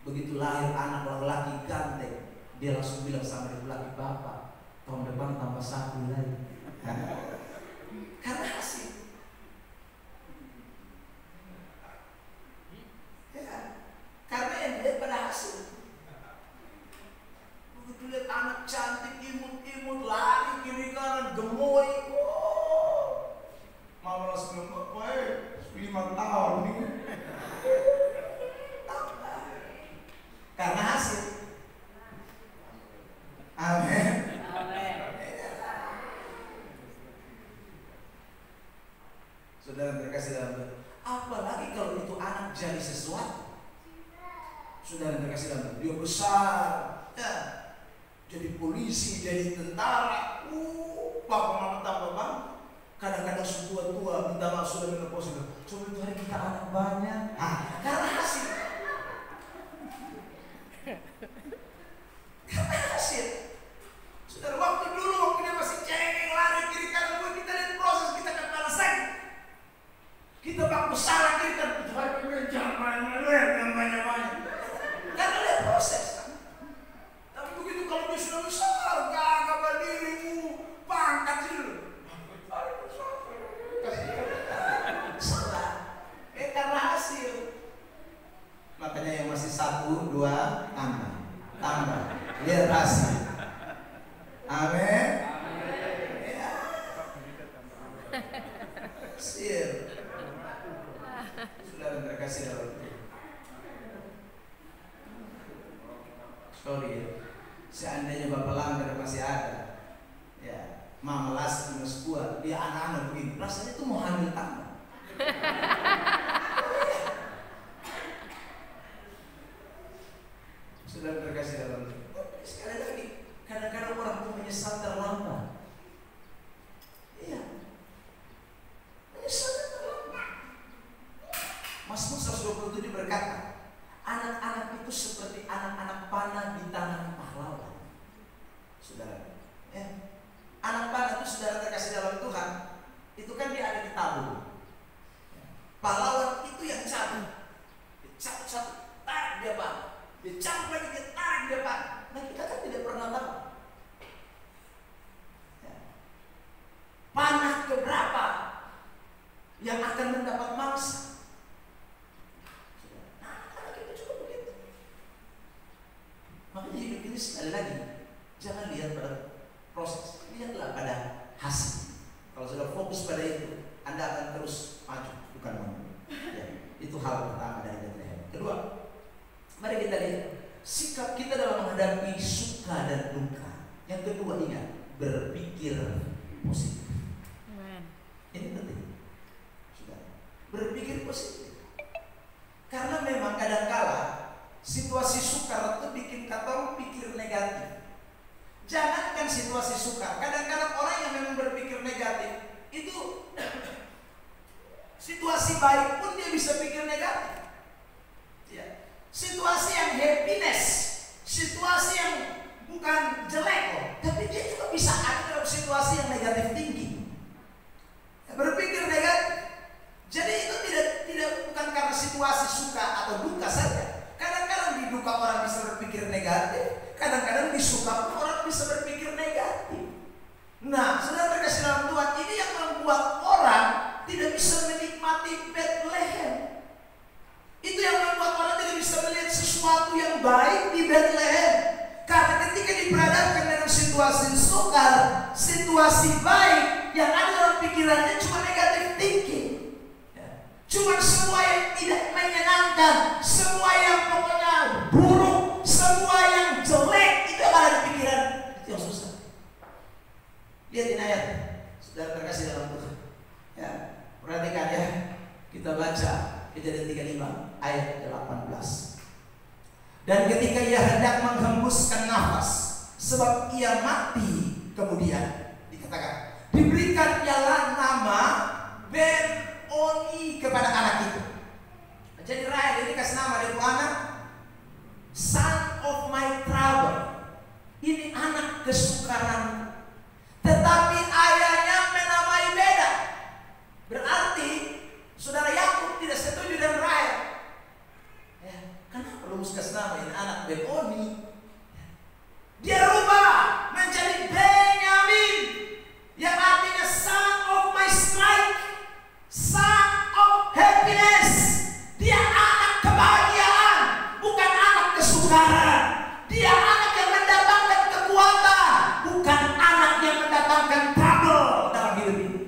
Speaker 1: begitu lahir anak laki-laki ganteng, dia langsung bilang sama laki-laki, "Bapak, tahun depan tambah 1 lagi." Karena hasil. Ya, karena yang dilihat pada hasil. Begitu lihat anak cantik, imut-imut, lari kiri kanan, gemoy, mama langsung bilang, "Wah, 5 tahun nih." Karena hasil. Amin. Saudara terkasih dalam Tuhan, apalagi kalau itu anak jadi sesuatu. Saudara terkasih dalam Tuhan, dia besar, ya, jadi polisi, jadi tentara, bapak mama tambah bangga. Kadang-kadang sebuah sudah tua, minta maaf sudah menopause. Coba itu hari kita anak banyak. Karena hasil. Karena hasil. Saudara, waktu dulu waktu dia masih cengeng lari kiri kanan, kita lihat proses kita kepala sakit. Kita baku salah kiri kanan, jangan banyak. Karena lihat proses. Tapi begitu kalau dia sudah besar, gagah berdirimu, pangkat sih. Salah. Karena hasil. Makanya yang masih 1, 2 tambah. Lihat hasil. Amin. Ya. Hasil. Sudah terkasih dalam itu. Sorry ya. Seandainya Bapak Langgar masih ada, ya, Mama Las minus kuat, dia anak-anak begini, rasanya itu mau hamil tambah. Sudah terkasih dalam itu. Sekali lagi, kadang-kadang orang itu menyesal terlambat. Iya, menyesal terlambat. Mazmur 127 berkata, anak-anak itu seperti anak-anak panah di tangan pahlawan. Saudara, ya. Anak panah itu saudara terkasih dalam Tuhan, itu kan dia ada di tabung. Pahlawan itu yang cabut, cabut, tarik dia bang, dia cabut lagi, dia tarik dia bang. Nah kita kan tidak pernah tahu. Ya. Panah keberapa yang akan mendapat mangsa? Makanya hidup ini sekali lagi, jangan lihat pada proses, lihatlah pada hasil. Kalau sudah fokus pada itu, Anda akan terus maju, bukan mundur. Ya, itu hal pertama dari Bethlehem. Kedua, mari kita lihat sikap kita dalam menghadapi suka dan duka. Yang kedua, ingat, berpikir positif. Ini penting. Sudah, berpikir positif. Karena memang kadang-kala situasi sukar itu bikin kata pikir negatif. Jangankan situasi sukar, kadang-kadang orang yang memang berpikir negatif itu situasi baik pun dia bisa pikir negatif. Ya. Situasi yang happiness, situasi yang bukan jelek loh, tapi dia juga bisa ada dalam situasi yang negatif tinggi. Ya, berpikir negatif. Jadi itu tidak bukan karena situasi suka atau duka saja. Kadang-kadang di duka orang bisa berpikir negatif, kadang-kadang di suka orang bisa berpikir negatif. Nah, saudara terkasih dalam Tuhan, ini yang membuat orang tidak bisa menikmati Bethlehem. Itu yang membuat orang tidak bisa melihat sesuatu yang baik di Bethlehem. Karena ketika diperhadapkan dengan situasi sukar, situasi baik, yang ada dalam pikirannya cuma negatif thinking. Cuma semua yang tidak menyenangkan, semua yang pokoknya buruk, semua yang jelek, itu yang ada di pikiran. Itu yang susah. Lihat ayat, saudara terkasih dalam Tuhan. Ya, perhatikan ya. Kita baca Kejadian 35 ayat 18. Dan ketika ia hendak menghembuskan nafas, sebab ia mati, kemudian dikatakan, diberikan ialah nama Ben-Oni kepada anak itu. Jadi Rahel ini kasih nama dari anak, son of my trouble. Ini anak kesukaran. Tetapi ayahnya menamai beda. Berarti saudara Yakub tidak setuju dengan Rahel. Ya, kenapa lu mesti kasih nama ini anak Ben-Oni? Dia rubah menjadi Benyamin, yang artinya son of my strike, son of happiness. Dia anak kebahagiaan, bukan anak kesukaran. Dia anak yang mendatangkan kekuatan, bukan anak yang mendatangkan trouble dalam hidup ini.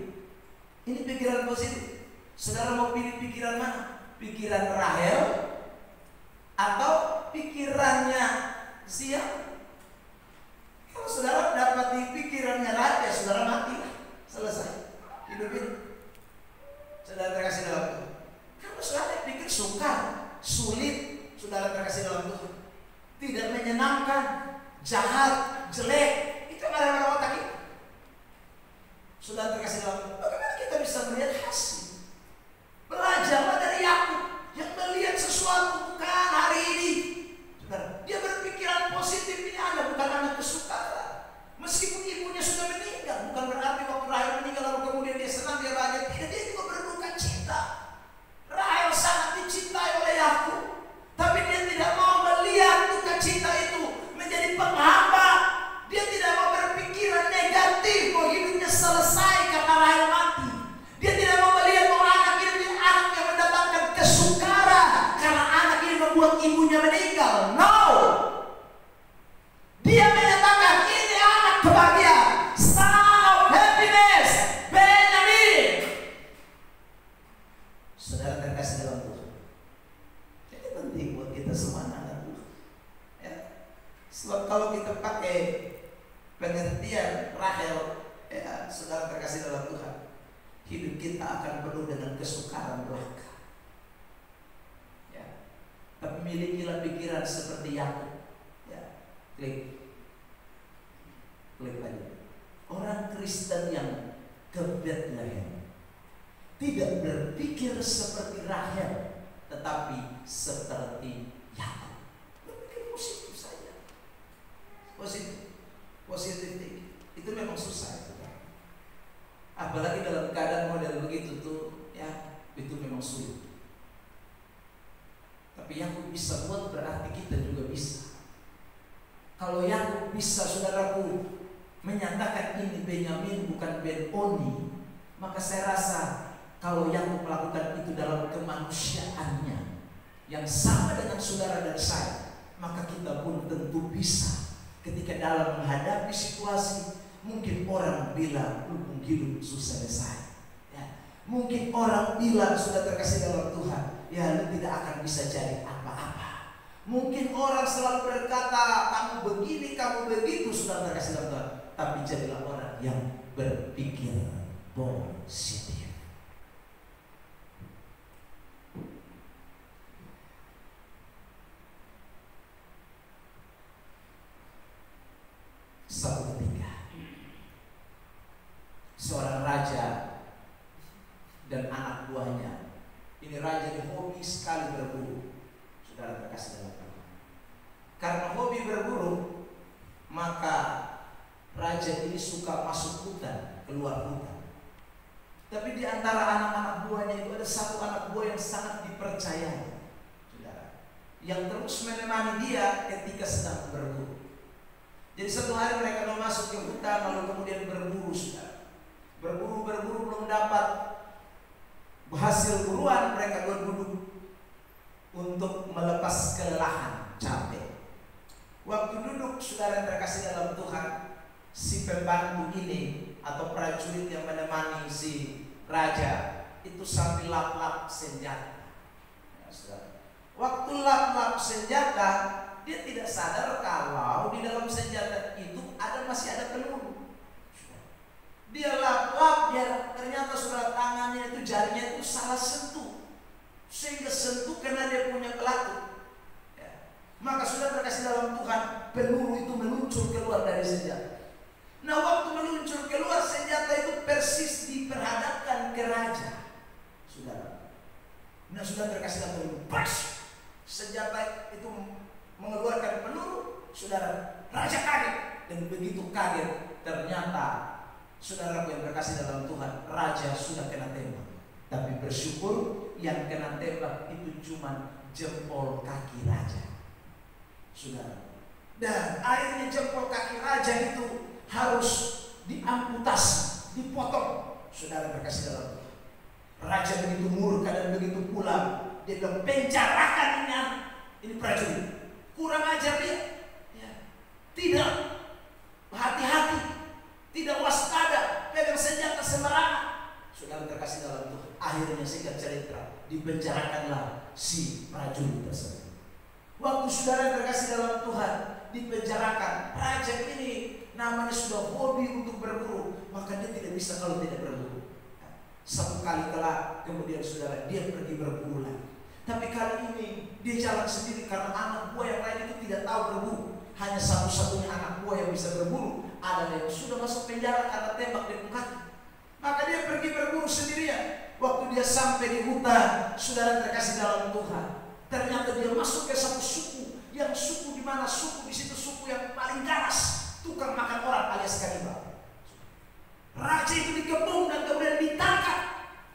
Speaker 1: Ini pikiran positif. Saudara mau pilih pikiran mana? Pikiran Rahel atau pikirannya Zia? Kalau saudara dapat di pikirannya Rahel, ya saudara mati, selesai hidup ini. Saudara terkasih dalam Tuhan. Kalau saudara pikir sukar, sulit, saudara terkasih dalam Tuhan, tidak menyenangkan, jahat, jelek, itu yang ada pada otak kita. Saudara terkasih dalam Tuhan. Bagaimana kita bisa melihat kita akan penuh dengan kesukaran belaka. Ya. Tapi milikilah pikiran seperti Yakub. Ya. Klik lagi. Orang Kristen yang ke Bethlehem tidak berpikir seperti Rahel, tetapi seperti Yakub. Berpikir positif saja. Positif thinking. Itu memang susah itu. Apalagi dalam keadaan model begitu tuh, ya itu memang sulit. Tapi Yakub bisa buat, berarti kita juga bisa. Kalau Yakub bisa, saudaraku, menyatakan ini Benyamin bukan Ben-Oni, maka saya rasa kalau Yakub melakukan itu dalam kemanusiaannya yang sama dengan saudara dan saya, maka kita pun tentu bisa. Ketika dalam menghadapi situasi, mungkin orang bilang lu hidup susah saya, ya. Mungkin orang bilang sudah terkasih dalam Tuhan, ya lu tidak akan bisa jadi apa-apa. Mungkin orang selalu berkata kamu begini, kamu begitu, sudah terkasih dalam Tuhan. Tapi jadilah orang yang berpikir positif. Satu ketika seorang raja dan anak buahnya, ini raja ini hobi sekali berburu, saudara terkasih dalam Tuhan. Karena hobi berburu, maka raja ini suka masuk hutan, keluar hutan. Tapi di antara anak-anak buahnya itu ada satu anak buah yang sangat dipercayai, saudara, yang terus menemani dia ketika sedang berburu. Jadi satu hari mereka mau masuk ke hutan, lalu kemudian berburu, saudara. Berburu belum dapat hasil buruan, mereka duduk untuk melepas kelelahan, capek. Waktu duduk, saudara yang terkasih dalam Tuhan, si pembantu ini atau prajurit yang menemani si raja itu sambil lap-lap senjata. Ya, saudara. Waktu lap-lap senjata, dia tidak sadar kalau di dalam senjata itu masih ada peluru. Dia lap-lap, dia ternyata saudara tangannya itu, jarinya itu salah sentuh, sehingga sentuh karena dia punya pelaku. Ya. Maka saudara terkasih dalam Tuhan, peluru itu meluncur keluar dari senjata. Nah, waktu meluncur keluar senjata itu persis diperhadapkan ke raja, saudara. Nah, saudara terkasih dalam Tuhan, pas senjata itu mengeluarkan peluru, saudara, raja kaget. Dan begitu kaget, ternyata saudara yang terkasih dalam Tuhan, raja sudah kena tembak. Tapi bersyukur yang kena tembak itu cuma jempol kaki raja, saudara. Dan akhirnya jempol kaki raja itu harus diamputasi, dipotong, saudara terkasih dalam Tuhan. Raja begitu murka dan begitu pulang, dia bilang penjarakan ini prajurit, kurang ajar dia, ya. Tidak hati-hati, tidak waspada, pegang senjata sembarangan. Saudara terkasih dalam Tuhan, akhirnya singkat cerita, dipenjarakanlah si prajurit tersebut. Waktu saudara terkasih dalam Tuhan dipenjarakan, raja ini namanya sudah hobi untuk berburu, maka dia tidak bisa kalau tidak berburu. Satu kali kelak kemudian saudara dia pergi berburu lagi. Tapi kali ini dia jalan sendiri karena anak buah yang lain itu tidak tahu berburu. Hanya satu-satunya anak buah yang bisa berburu adalah yang sudah masuk penjara karena tembak di mukanya. Maka dia pergi berburu sendirian. Waktu dia sampai di hutan, saudara terkasih dalam Tuhan, ternyata dia masuk ke satu suku, yang suku di mana suku di situ suku yang paling ganas, tukang makan orang alias kanibal. Raja itu dikepung dan kemudian ditangkap,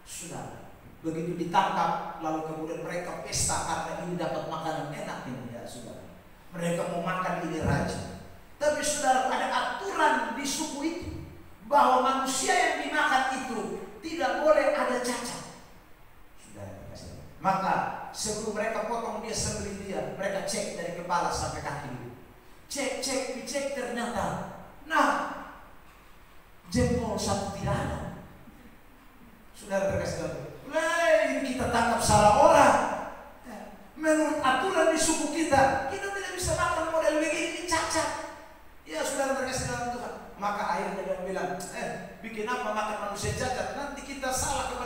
Speaker 1: saudara. Begitu ditangkap, lalu kemudian mereka pesta karena ini dapat makanan enak ini, ya saudara. Mereka mau makan ini raja. Tapi saudara, ada aturan di suku itu bahwa manusia yang dimakan itu tidak boleh ada cacat. Saudara, maka sebelum mereka potong dia, sembelih dia, mereka cek dari kepala sampai kaki. Dicek ternyata, nah, jempol satu tidak ada. Saudara terkasih dalam, ini kita tangkap salah orang. Menurut aturan di suku kita tidak bisa makan model begini, cacat. Ya saudara terkasih dalam Tuhan. Maka akhirnya dia bilang, bikin apa makan manusia cacat? Nanti kita salah kepada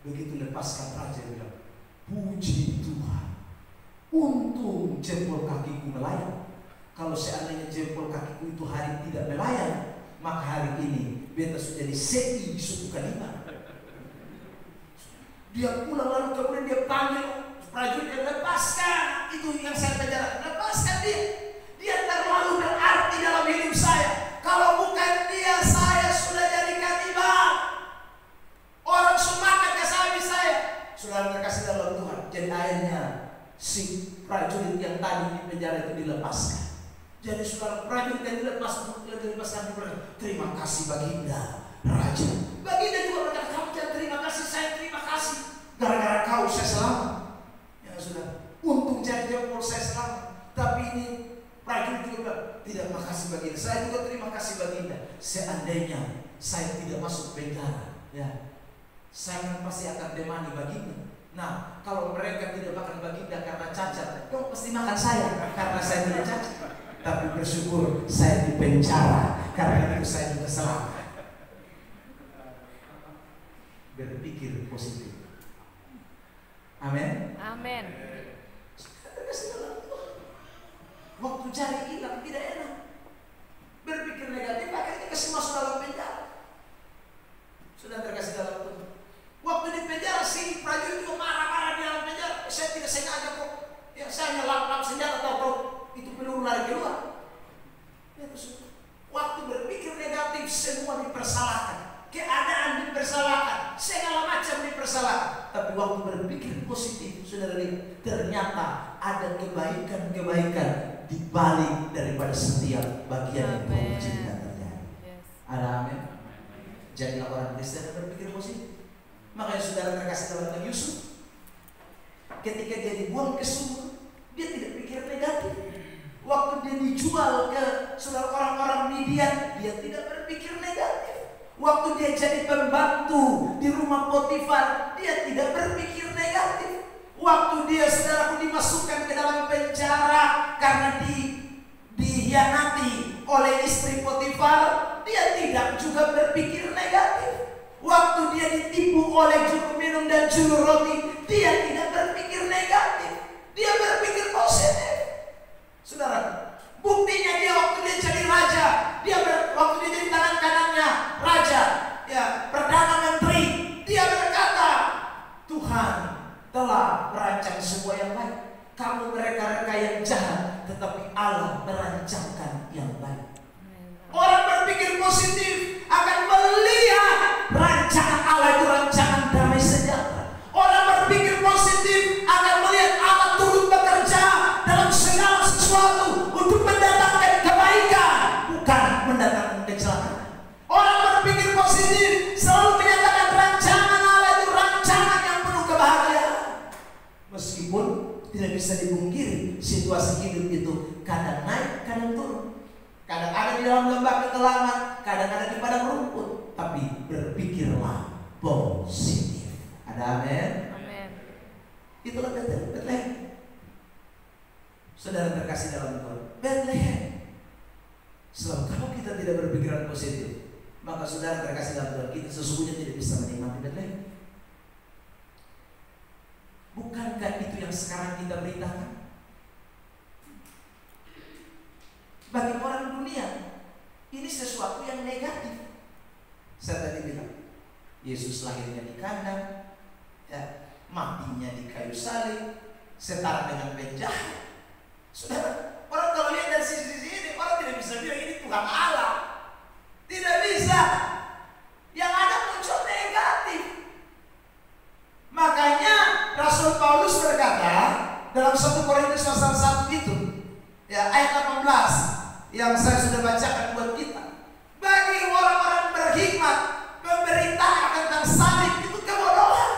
Speaker 1: Begitu lepaskan raja bilang, puji Tuhan, untung jempol kakiku melayang. Kalau seandainya jempol kakiku itu hari tidak melayang, maka hari ini beta sudah diseti di suku Kalimantan. Dia pulang lalu kemudian dia panggil prajurit yang lepaskan itu yang saya penjara, lepaskan dia. Dia terlalu berarti dalam hidup saya. Kalau bukan dia, saya sudah jadi kanibal. Orang semakan ke sahabat saya. Sudah terkasih dalam Tuhan. Jadi akhirnya si prajurit yang tadi di penjara itu dilepaskan. Jadi saudara, prajurit yang dilepaskan, terima kasih Baginda Raja. Baginda juga berkata, kamu jangan terima kasih, saya terima kasih. Gara-gara kau saya selamat. Ya sudah, untung jadi jempol saya selamat. Tapi ini prajurit juga bilang, tidak, makasih Baginda. Saya juga terima kasih Baginda. Seandainya saya tidak masuk penjara, ya, saya pasti akan temani Baginda. Nah, kalau mereka tidak makan Baginda karena cacat, dong pasti makan saya karena saya tidak cacat. Tapi bersyukur saya di penjara karena itu saya juga selamat. Berpikir positif. Amin.
Speaker 2: Amin.
Speaker 1: Waktu cari hilang tidak enak. Berpikir negatif akhirnya kasih masuk dalam penjara. Sudah terkasih dalam Tuhan. Waktu di penjara si prajurit juga marah-marah di dalam penjara. Saya tidak sengaja kok. Ya saya hanya lap-lap senjata atau itu peluru lari keluar. Ya, waktu berpikir negatif semua dipersalahkan, keadaan dipersalahkan, segala macam dipersalahkan. Tapi waktu berpikir positif, saudara lihat, ternyata ada kebaikan-kebaikan di balik daripada setiap bagian yang Tuhan izinkan terjadi. Ada amin. Jadilah orang Kristen yang berpikir positif. Makanya saudara terkasih dalam Tuhan Yusuf, ketika dia dibuang ke sumur, dia tidak pikir negatif. Waktu dia dijual ke saudara orang-orang Midian, dia tidak berpikir negatif. Waktu dia jadi pembantu di rumah Potifar, dia tidak berpikir negatif. Waktu dia saudaraku dimasukkan ke dalam penjara karena dihianati oleh istri Potifar, dia tidak juga berpikir negatif. Waktu dia ditipu oleh juru minum dan juru roti, dia tidak berpikir negatif. Dia berpikir positif. Saudara, buktinya dia waktu dia jadi raja, waktu dia jadi tangan kanannya raja, ya, perdana menteri, dia berkata, Tuhan telah merancang semua yang baik. Kamu mereka-reka yang jahat, tetapi Allah merancangkan yang baik. Orang berpikir positif akan melihat rancangan Allah itu rancangan damai sejahtera. Orang berpikir positif akan melihat Allah turut bekerja dalam segala sesuatu untuk mendatangkan kebaikan, bukan mendatangkan kecelakaan. Orang berpikir positif selalu menyatakan rancangan Allah itu rancangan yang penuh kebahagiaan. Meskipun tidak bisa dipungkiri situasi hidup itu kadang naik, kadang turun. Kadang ada di dalam lembah kekelaman, kadang ada di padang rumput. Tapi berpikirlah positif. Ada amin?
Speaker 2: Amin.
Speaker 1: Itulah Bethlehem. Saudara terkasih dalam Tuhan, Bethlehem. Sebab kalau kita tidak berpikiran positif, maka saudara terkasih dalam Tuhan, kita sesungguhnya tidak bisa menikmati Bethlehem. Bukankah itu yang sekarang kita beritakan? Bagi orang dunia, ini sesuatu yang negatif. Saya tadi bilang, Yesus lahirnya di kandang, ya, matinya di kayu salib, setara dengan penjahat. Saudara, orang kalau lihat dari sisi ini, orang tidak bisa bilang ini Tuhan Allah. Tidak bisa. Yang ada muncul negatif. Makanya Rasul Paulus berkata dalam 1 Korintus pasal 1 itu, ya, ayat 18 yang saya sudah bacakan buat kita. Bagi orang-orang berhikmat, pemberitaan tentang salib itu kebodohan.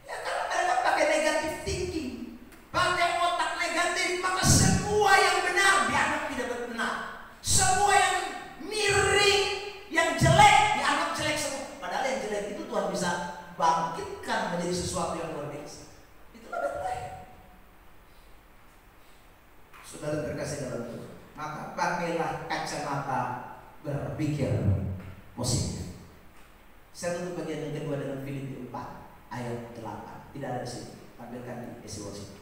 Speaker 1: Ya, karena mereka pakai negatif thinking, pakai otak negatif, maka semua yang benar dianggap tidak benar. Semua yang miring, yang jelek dianggap jelek semua. Padahal yang jelek itu Tuhan bisa bangkitkan menjadi sesuatu yang luar biasa. Itulah Bethlehem. Saudara terkasih dalam Tuhan, maka pakailah kacamata berpikir positif. Saya tutup bagian yang kedua dengan Filipi 4 ayat 8. Tidak ada di sini. Tampilkan di isi worship.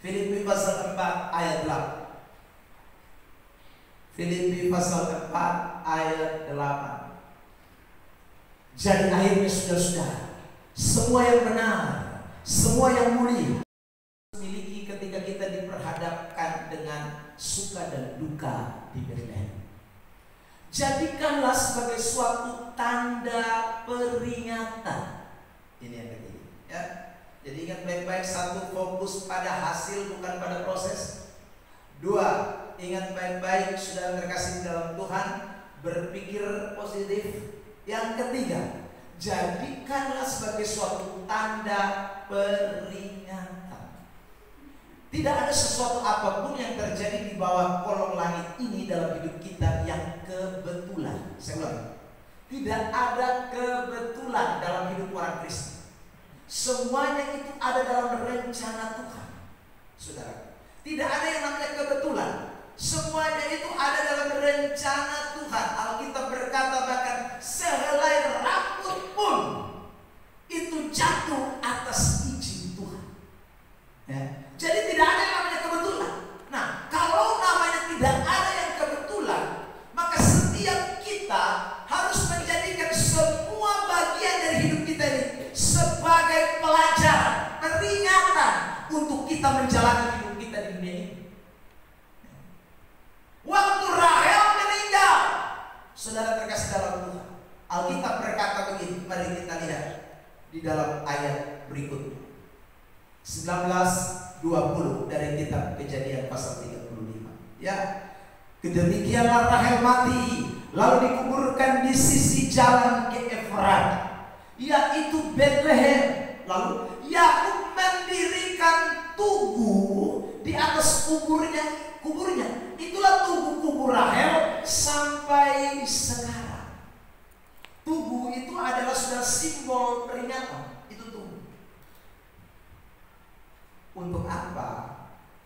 Speaker 1: Filipi pasal 4 ayat 8. Filipi pasal 4 ayat 8. Jadi akhirnya saudara-saudara, semua yang benar, semua yang mulia miliki ketika kita diperhadapkan dengan suka dan duka di Betlehem. Jadikanlah sebagai suatu tanda peringatan. Ini yang ketiga, ya. Jadi ingat baik-baik, satu, fokus pada hasil bukan pada proses. Dua, ingat baik-baik, sudah terkasih dalam Tuhan, berpikir positif. Yang ketiga, jadikanlah sebagai suatu tanda peringatan. Tidak ada sesuatu apapun yang terjadi di bawah kolong langit ini dalam hidup kita yang kebetulan. Saya ulangi, tidak ada kebetulan dalam hidup orang Kristen. Semuanya itu ada dalam rencana Tuhan, saudara. Tidak ada yang namanya kebetulan. Semuanya itu ada dalam rencana Tuhan. Alkitab berkata bahkan sehelai rambut pun itu jatuh atas izin Tuhan, ya. Jadi tidak ada yang namanya kebetulan. Nah, kalau namanya tidak ada yang kebetulan, maka setiap kita harus menjadikan semua bagian dari hidup kita ini sebagai pelajaran, peringatan untuk kita menjalani hidup kita di dunia ini. Waktu Rahel meninggal, saudara terkasih dalam Tuhan, Alkitab berkata begini, mari kita lihat di dalam ayat berikutnya. 19:20 dari kitab Kejadian pasal 35. Ya, kedemikianlah Rahel mati, lalu dikuburkan di sisi jalan ke Efrat, yaitu Betlehem. Lalu Yakub mendirikan tugu di atas kuburnya. Itulah tugu kubur Rahel sampai sekarang. Tugu itu adalah sudah simbol peringatan. Itu tugu. Untuk apa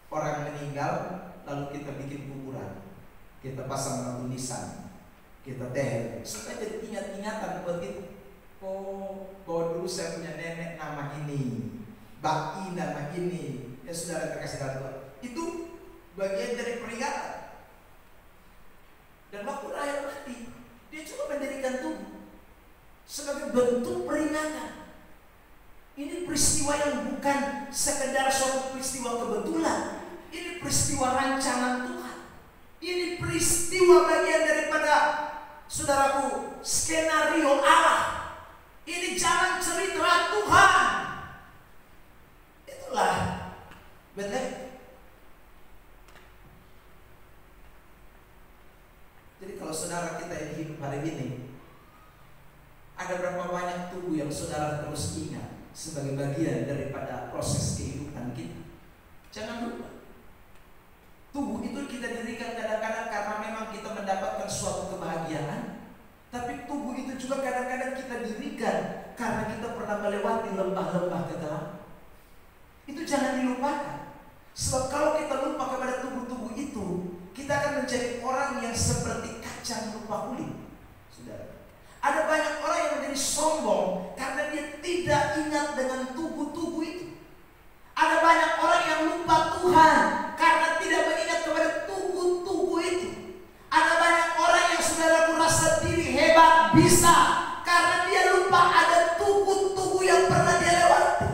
Speaker 1: orang meninggal lalu kita bikin kuburan, kita pasang lampu nisan, kita teh supaya jadi ingat-ingatan buat kita. Oh, bahwa dulu saya punya nenek nama ini, baki nama ini, ya saudara terkasih dalam Tuhan. Itu bagian dari peringatan. Dan waktu Rahel mati, dia juga mendirikan tugu sebagai bentuk peringatan. Ini peristiwa yang bukan sekedar suatu peristiwa kebetulan. Ini peristiwa rancangan Tuhan. Ini peristiwa bagian daripada, saudaraku, skenario Allah. Ini jalan cerita Tuhan. Itulah Betlehem. Jadi kalau saudara kita yang hidup hari ini, ada berapa banyak tugu yang saudara terus ingat sebagai bagian daripada proses kehidupan kita. Jangan lupa, tubuh itu kita dirikan kadang-kadang karena memang kita mendapatkan suatu kebahagiaan. Tapi tubuh itu juga kadang-kadang kita dirikan karena kita pernah melewati lembah-lembah kegelapan. Itu jangan dilupakan. Sebab kalau kita lupa kepada tubuh-tubuh itu, kita akan menjadi orang yang seperti kacang lupa kulit. Saudara, ada banyak orang yang menjadi sombong karena dia tidak ingat dengan tubuh-tubuh itu. Ada banyak orang yang lupa Tuhan karena tidak mengingat kepada tubuh-tubuh itu. Ada banyak orang yang saudara merasa diri hebat, bisa, karena dia lupa ada tubuh-tubuh yang pernah dia lewati.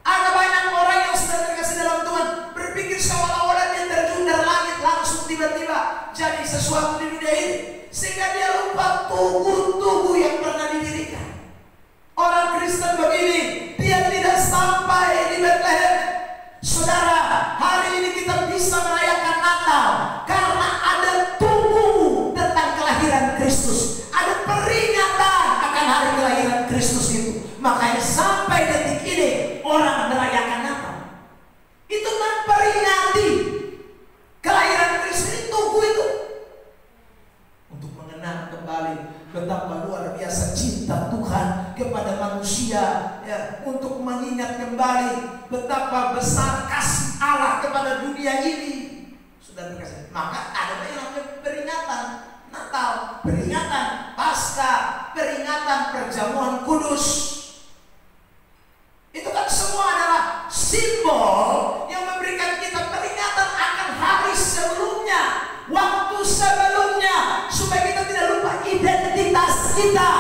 Speaker 1: Ada banyak orang yang sudah terkasih dalam Tuhan berpikir seolah-olah dia terjun dari langit langsung tiba-tiba jadi sesuatu di dunia ini, sehingga dia lupa tubuh-tubuh yang pernah didirikan. Orang Kristen begini, dia tidak sampai di Betlehem. Saudara, hari ini kita bisa merayakan Natal karena ada tubuh tentang kelahiran Kristus. Ada peringatan akan hari kelahiran Kristus itu. Makanya sampai detik ini orang merayakan Natal. Itu memperingati kelahiran Kristus. Ini tubuh itu untuk mengenang kembali betapa luar biasa cinta Tuhan kepada manusia, ya, untuk mengingat kembali betapa besar kasih Allah kepada dunia ini. Sudah terkasih. Maka ada yang namanya peringatan Natal, peringatan Paskah, peringatan perjamuan kudus. Itu kan semua adalah simbol yang memberikan kita peringatan akan hari sebelumnya, waktu sebelumnya, supaya kita tidak lupa identitas kita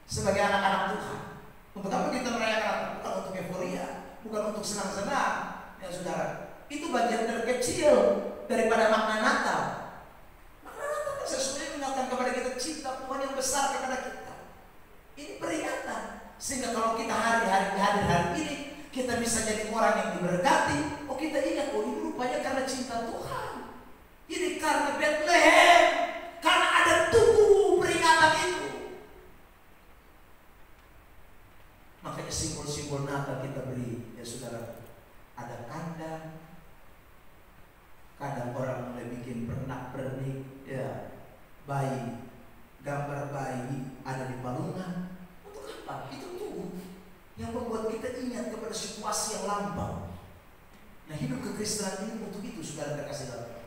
Speaker 1: sebagai anak-anak Tuhan. Untuk apa kita merayakan? Bukan untuk euforia, bukan untuk senang-senang, ya saudara. Itu bagian terkecil daripada makna Natal. Makna Natal kan sesungguhnya mengingatkan kepada kita cinta Tuhan yang besar kepada kita. Ini peringatan, sehingga kalau kita hari ini kita bisa jadi orang yang diberkati. Oh, kita ingat, oh ini rupanya karena cinta Tuhan. Ini karena Bethlehem, karena ada tugu peringatan itu. Makanya simbol-simbol Natal kita beri, ya saudara. Ada kandang, kadang orang mulai bikin pernak-pernik, ya, bayi, gambar bayi ada di palungan. Untuk apa? Itu tuh yang membuat kita ingat kepada situasi yang lampau. Nah, hidup kekristenan ini untuk itu, saudara terkasih dalam,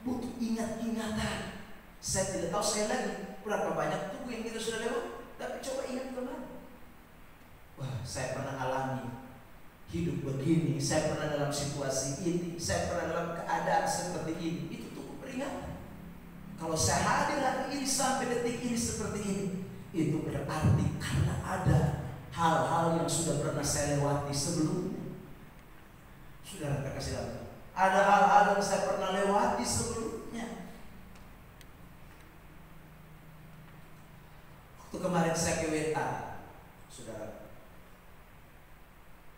Speaker 1: butuh ingat-ingatan. Saya tidak tahu sekali lagi berapa banyak tugu yang kita sudah lewat, tapi coba ingat kembali. Wah, saya pernah alami hidup begini, saya pernah dalam situasi ini, saya pernah dalam keadaan seperti ini. Itu tuh peringatan. Kalau saya hadir hari ini sampai detik ini seperti ini, itu berarti karena ada hal-hal yang sudah pernah saya lewati sebelumnya. Saudara terkasih dalam, ada hal-hal yang saya pernah lewati sebelumnya. Waktu kemarin saya ke Wetan, saudara,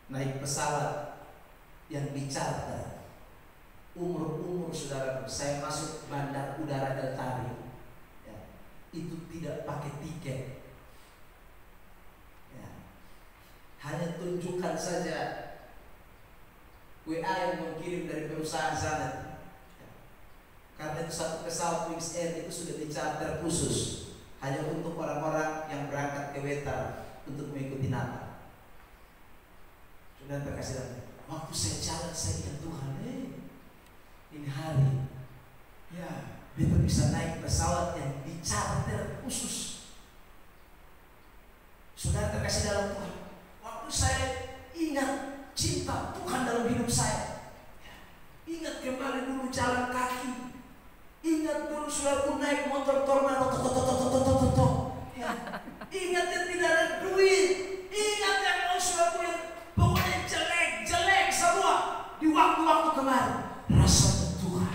Speaker 1: naik pesawat yang dicarter, umur saudara, saya masuk bandar udara Del Tari, ya, itu tidak pakai tiket, ya, hanya tunjukkan saja WA yang mengirim dari perusahaan sana, ya. Karena itu satu pesawat Wings Air itu sudah dicarter khusus hanya untuk orang-orang yang berangkat ke Wetan untuk mengikuti Natal. Dan terkasih dalam, waktu saya jalan saya ingat Tuhan, ini hari, ya, kita bisa naik pesawat yang dicarter khusus. Saudara terkasih dalam Tuhan, waktu saya ingat cinta Tuhan dalam hidup saya, ingat kembali dulu jalan kaki, ingat dulu saudaraku naik motor Tornado, ingat yang tidak ada duit, ingat yang saudaraku yang pokoknya jelek semua di waktu-waktu kemarin. Rasanya Tuhan,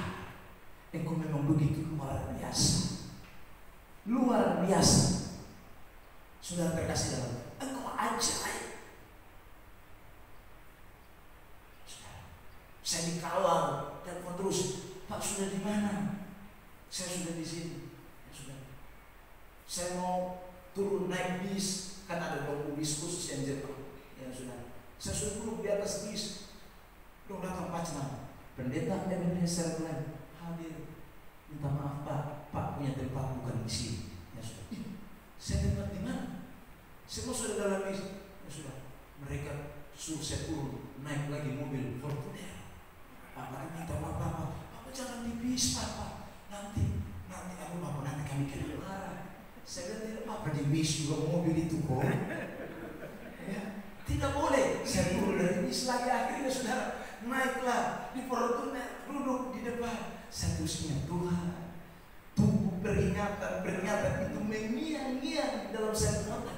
Speaker 1: Engkau memang begitu luar biasa, luar biasa. Sudah terkasih dalam, Engkau ajaib. Saya dikawal, telepon terus, Pak sudah di mana? Saya sudah di sini. Ya sudah. Saya mau turun naik bis, kan ada 20 bis khusus yang jatuh. Ya sudah. Saya sudah duduk di atas bis. Dong datang Pacman, pendeta Ebenezer Glenn hadir. Minta maaf Pak punya tempat bukan di sini. Ya sudah. Saya tempat di mana? Saya mau sudah dalam bis. Ya sudah. Mereka suruh saya turun, naik lagi mobil Fortuner. Pak minta maaf, Bapak jangan di bis Pak. Nanti aku Bapak nanti kami kira marah. Saya bilang tidak apa di bis juga mobil itu kok. Ya. Tidak boleh. Saya turun dari bis lagi, akhirnya saudara naiklah di Fortuner, duduk di depan. Saya terus ingat Tuhan, tunggu peringatan itu mengiang-ngiang dalam saya otak.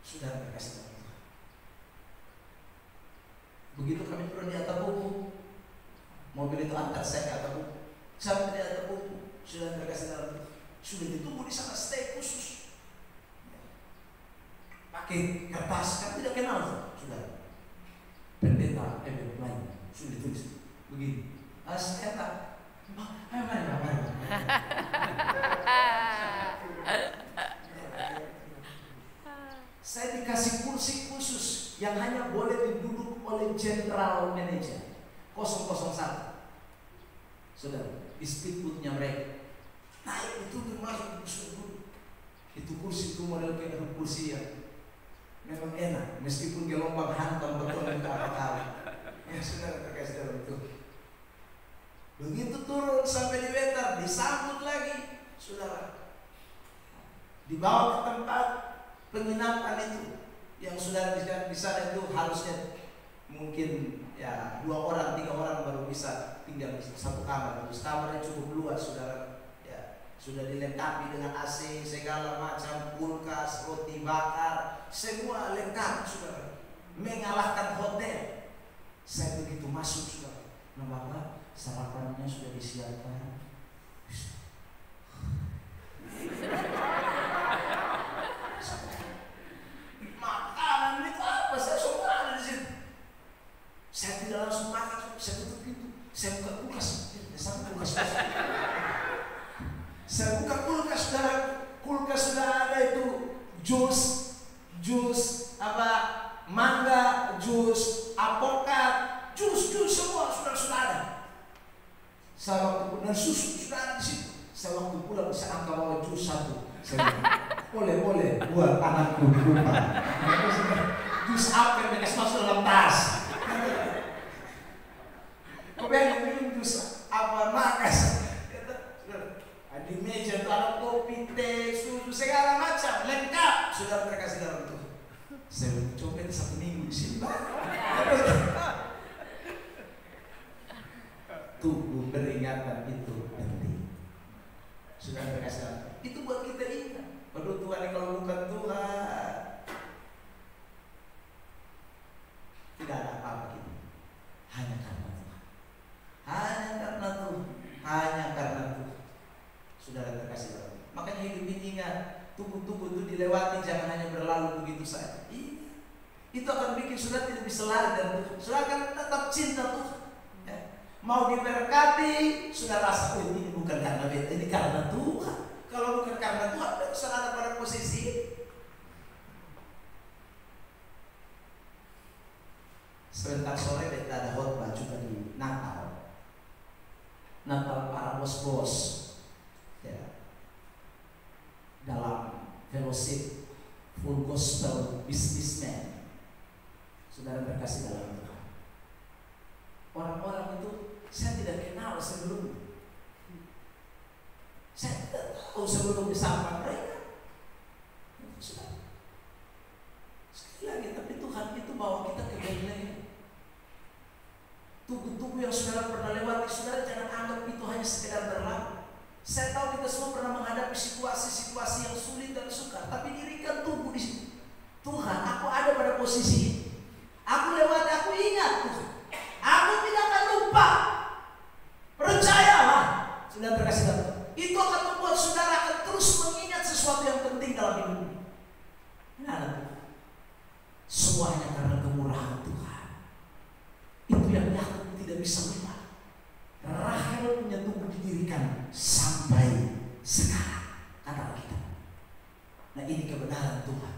Speaker 1: Saudara terkasih dalam Tuhan, begitu kami turun di atap buku, mobil itu antar saya ke atap buku. Sampai di atap buku, saudara terkasih dalam Tuhan, sudah ditunggu di sana stay khusus. Pakai kertas, kan tidak kenal sudah. Pendeta lain sudah ditulis begini. Saya tak, mari. Saya dikasih kursi khusus yang hanya boleh diduduk oleh general manager 001. Sudah di speedboatnya mereka. Naik itu termasuk duduk. Itu kursi itu model kayak kursi yang memang enak, meskipun gelombang hantam betul ke arah. Ya saudara terkasih dalam itu. Begitu turun sampai di Wetan, disambut lagi dibawa ke tempat penginapan itu yang sudah di sana itu harusnya mungkin ya 2 orang 3 orang baru bisa tinggal di satu kamar. Terus kamarnya cukup luas, saudara, ya sudah dilengkapi dengan AC segala macam, kulkas, roti bakar, semua lengkap, saudara, mengalahkan hotel. Saya begitu masuk, saudara, nah Bapak, sarapannya sudah disiapkan. Makanan itu apa? Saya semua ada di situ. Saya tidak langsung makan, saya tutup pintu, saya buka kulkas, sampai kulkas kosong. Saya buka kulkas, saudara, kulkas sudah ada itu jus apa, mangga, jus apokat, jus semua sudah ada. Saya waktu dan susu sudah ada di situ. Saya waktu pulang saya angkat bawa jus 1. Saya bilang, boleh buat anakku di rumah. Jus apa yang dikasih masuk dalam tas? Kemudian minum jus apa makas? Di meja itu ada kopi, teh, susu, segala macam lengkap. Sudah mereka kasih dalam itu. Saya coba 1 minggu di sini. Tubuh peringatan itu penting. Sudah mereka kasih. Itu buat kita ingat. Aduh Tuhan, kalau bukan Tuhan tidak ada apa-apa kita. Hanya karena Tuhan. Hanya karena Tuhan. Hanya karena Tuhan. Saudara terkasih dalam. Makanya hidup ini ingat, tubuh-tubuh itu dilewati, jangan hanya berlalu begitu saja. Itu akan bikin saudara tidak bisa lari dari Tuhan. Saudara akan tetap cinta Tuhan. Ya. Mau diberkati, saudara rasa, oh ini bukan karena beta, ini karena Tuhan. Kalau bukan karena Tuhan, saudara ada pada posisi. Sebentar sore beta ada khotbah juga di Natal para bos-bos. Ya, dalam fellowship full gospel businessman, saudara berkasih dalam Tuhan. Orang-orang itu saya tidak kenal sebelumnya. Saya tidak tahu sebelum bersama mereka. Saudara, sekali lagi, tapi Tuhan itu bawa kita ke Bethlehem. Tubuh-tubuh yang saudara pernah lewati, saudara jangan anggap itu hanya sekedar berlalu. Saya tahu kita semua pernah menghadapi situasi-situasi yang sulit dan sukar, tapi dirikan tubuh di situ. Tuhan, aku ada pada posisi ini. Aku lewat, aku ingat Tuhan. Aku tidak akan lupa. Percayalah, saudara terkasih dalam. Itu akan membuat saudara akan terus mengingat sesuatu yang penting dalam hidup. Nah, semuanya karena kemurahan Tuhan. Itu yang Yakub tidak bisa lupa. Rahel punya tubuh didirikan sampai sekarang, kata kita. Nah, ini kebenaran Tuhan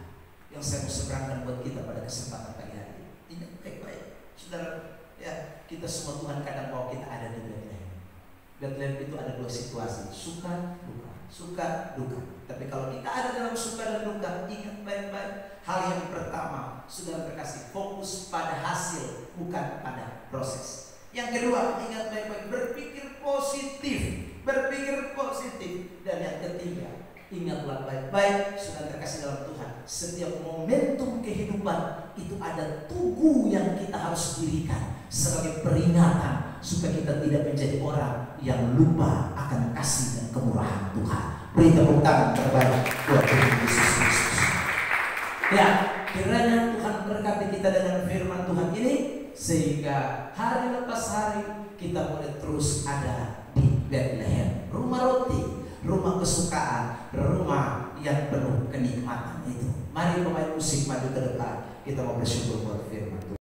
Speaker 1: yang saya mau seberangkan buat kita pada kesempatan pagi hari ini. Ingat baik-baik, saudara. Ya, kita semua Tuhan kadang bawa kita ada di Bethlehem. Bethlehem itu ada 2 situasi, suka, duka, suka, duka. Tapi kalau kita ada dalam suka dan duka, ingat baik-baik. Hal yang pertama, saudara terkasih, fokus pada hasil, bukan pada proses. Yang kedua, ingat baik-baik, berpikir positif. Dan yang ketiga, ingatlah baik-baik, saudara terkasih dalam Tuhan, setiap momentum kehidupan itu ada tugu yang kita harus dirikan sebagai peringatan supaya kita tidak menjadi orang yang lupa akan kasih dan kemurahan Tuhan. Beri tepuk tangan terbaik buat Tuhan Yesus Kristus. Ya, kiranya Tuhan berkati kita dengan firman Tuhan ini, sehingga hari lepas hari kita boleh terus ada di Bethlehem, rumah roti, rumah kesukaan, rumah yang penuh kenikmatan itu. Mari pemain musik maju ke depan, kita mau bersyukur buat firman Tuhan.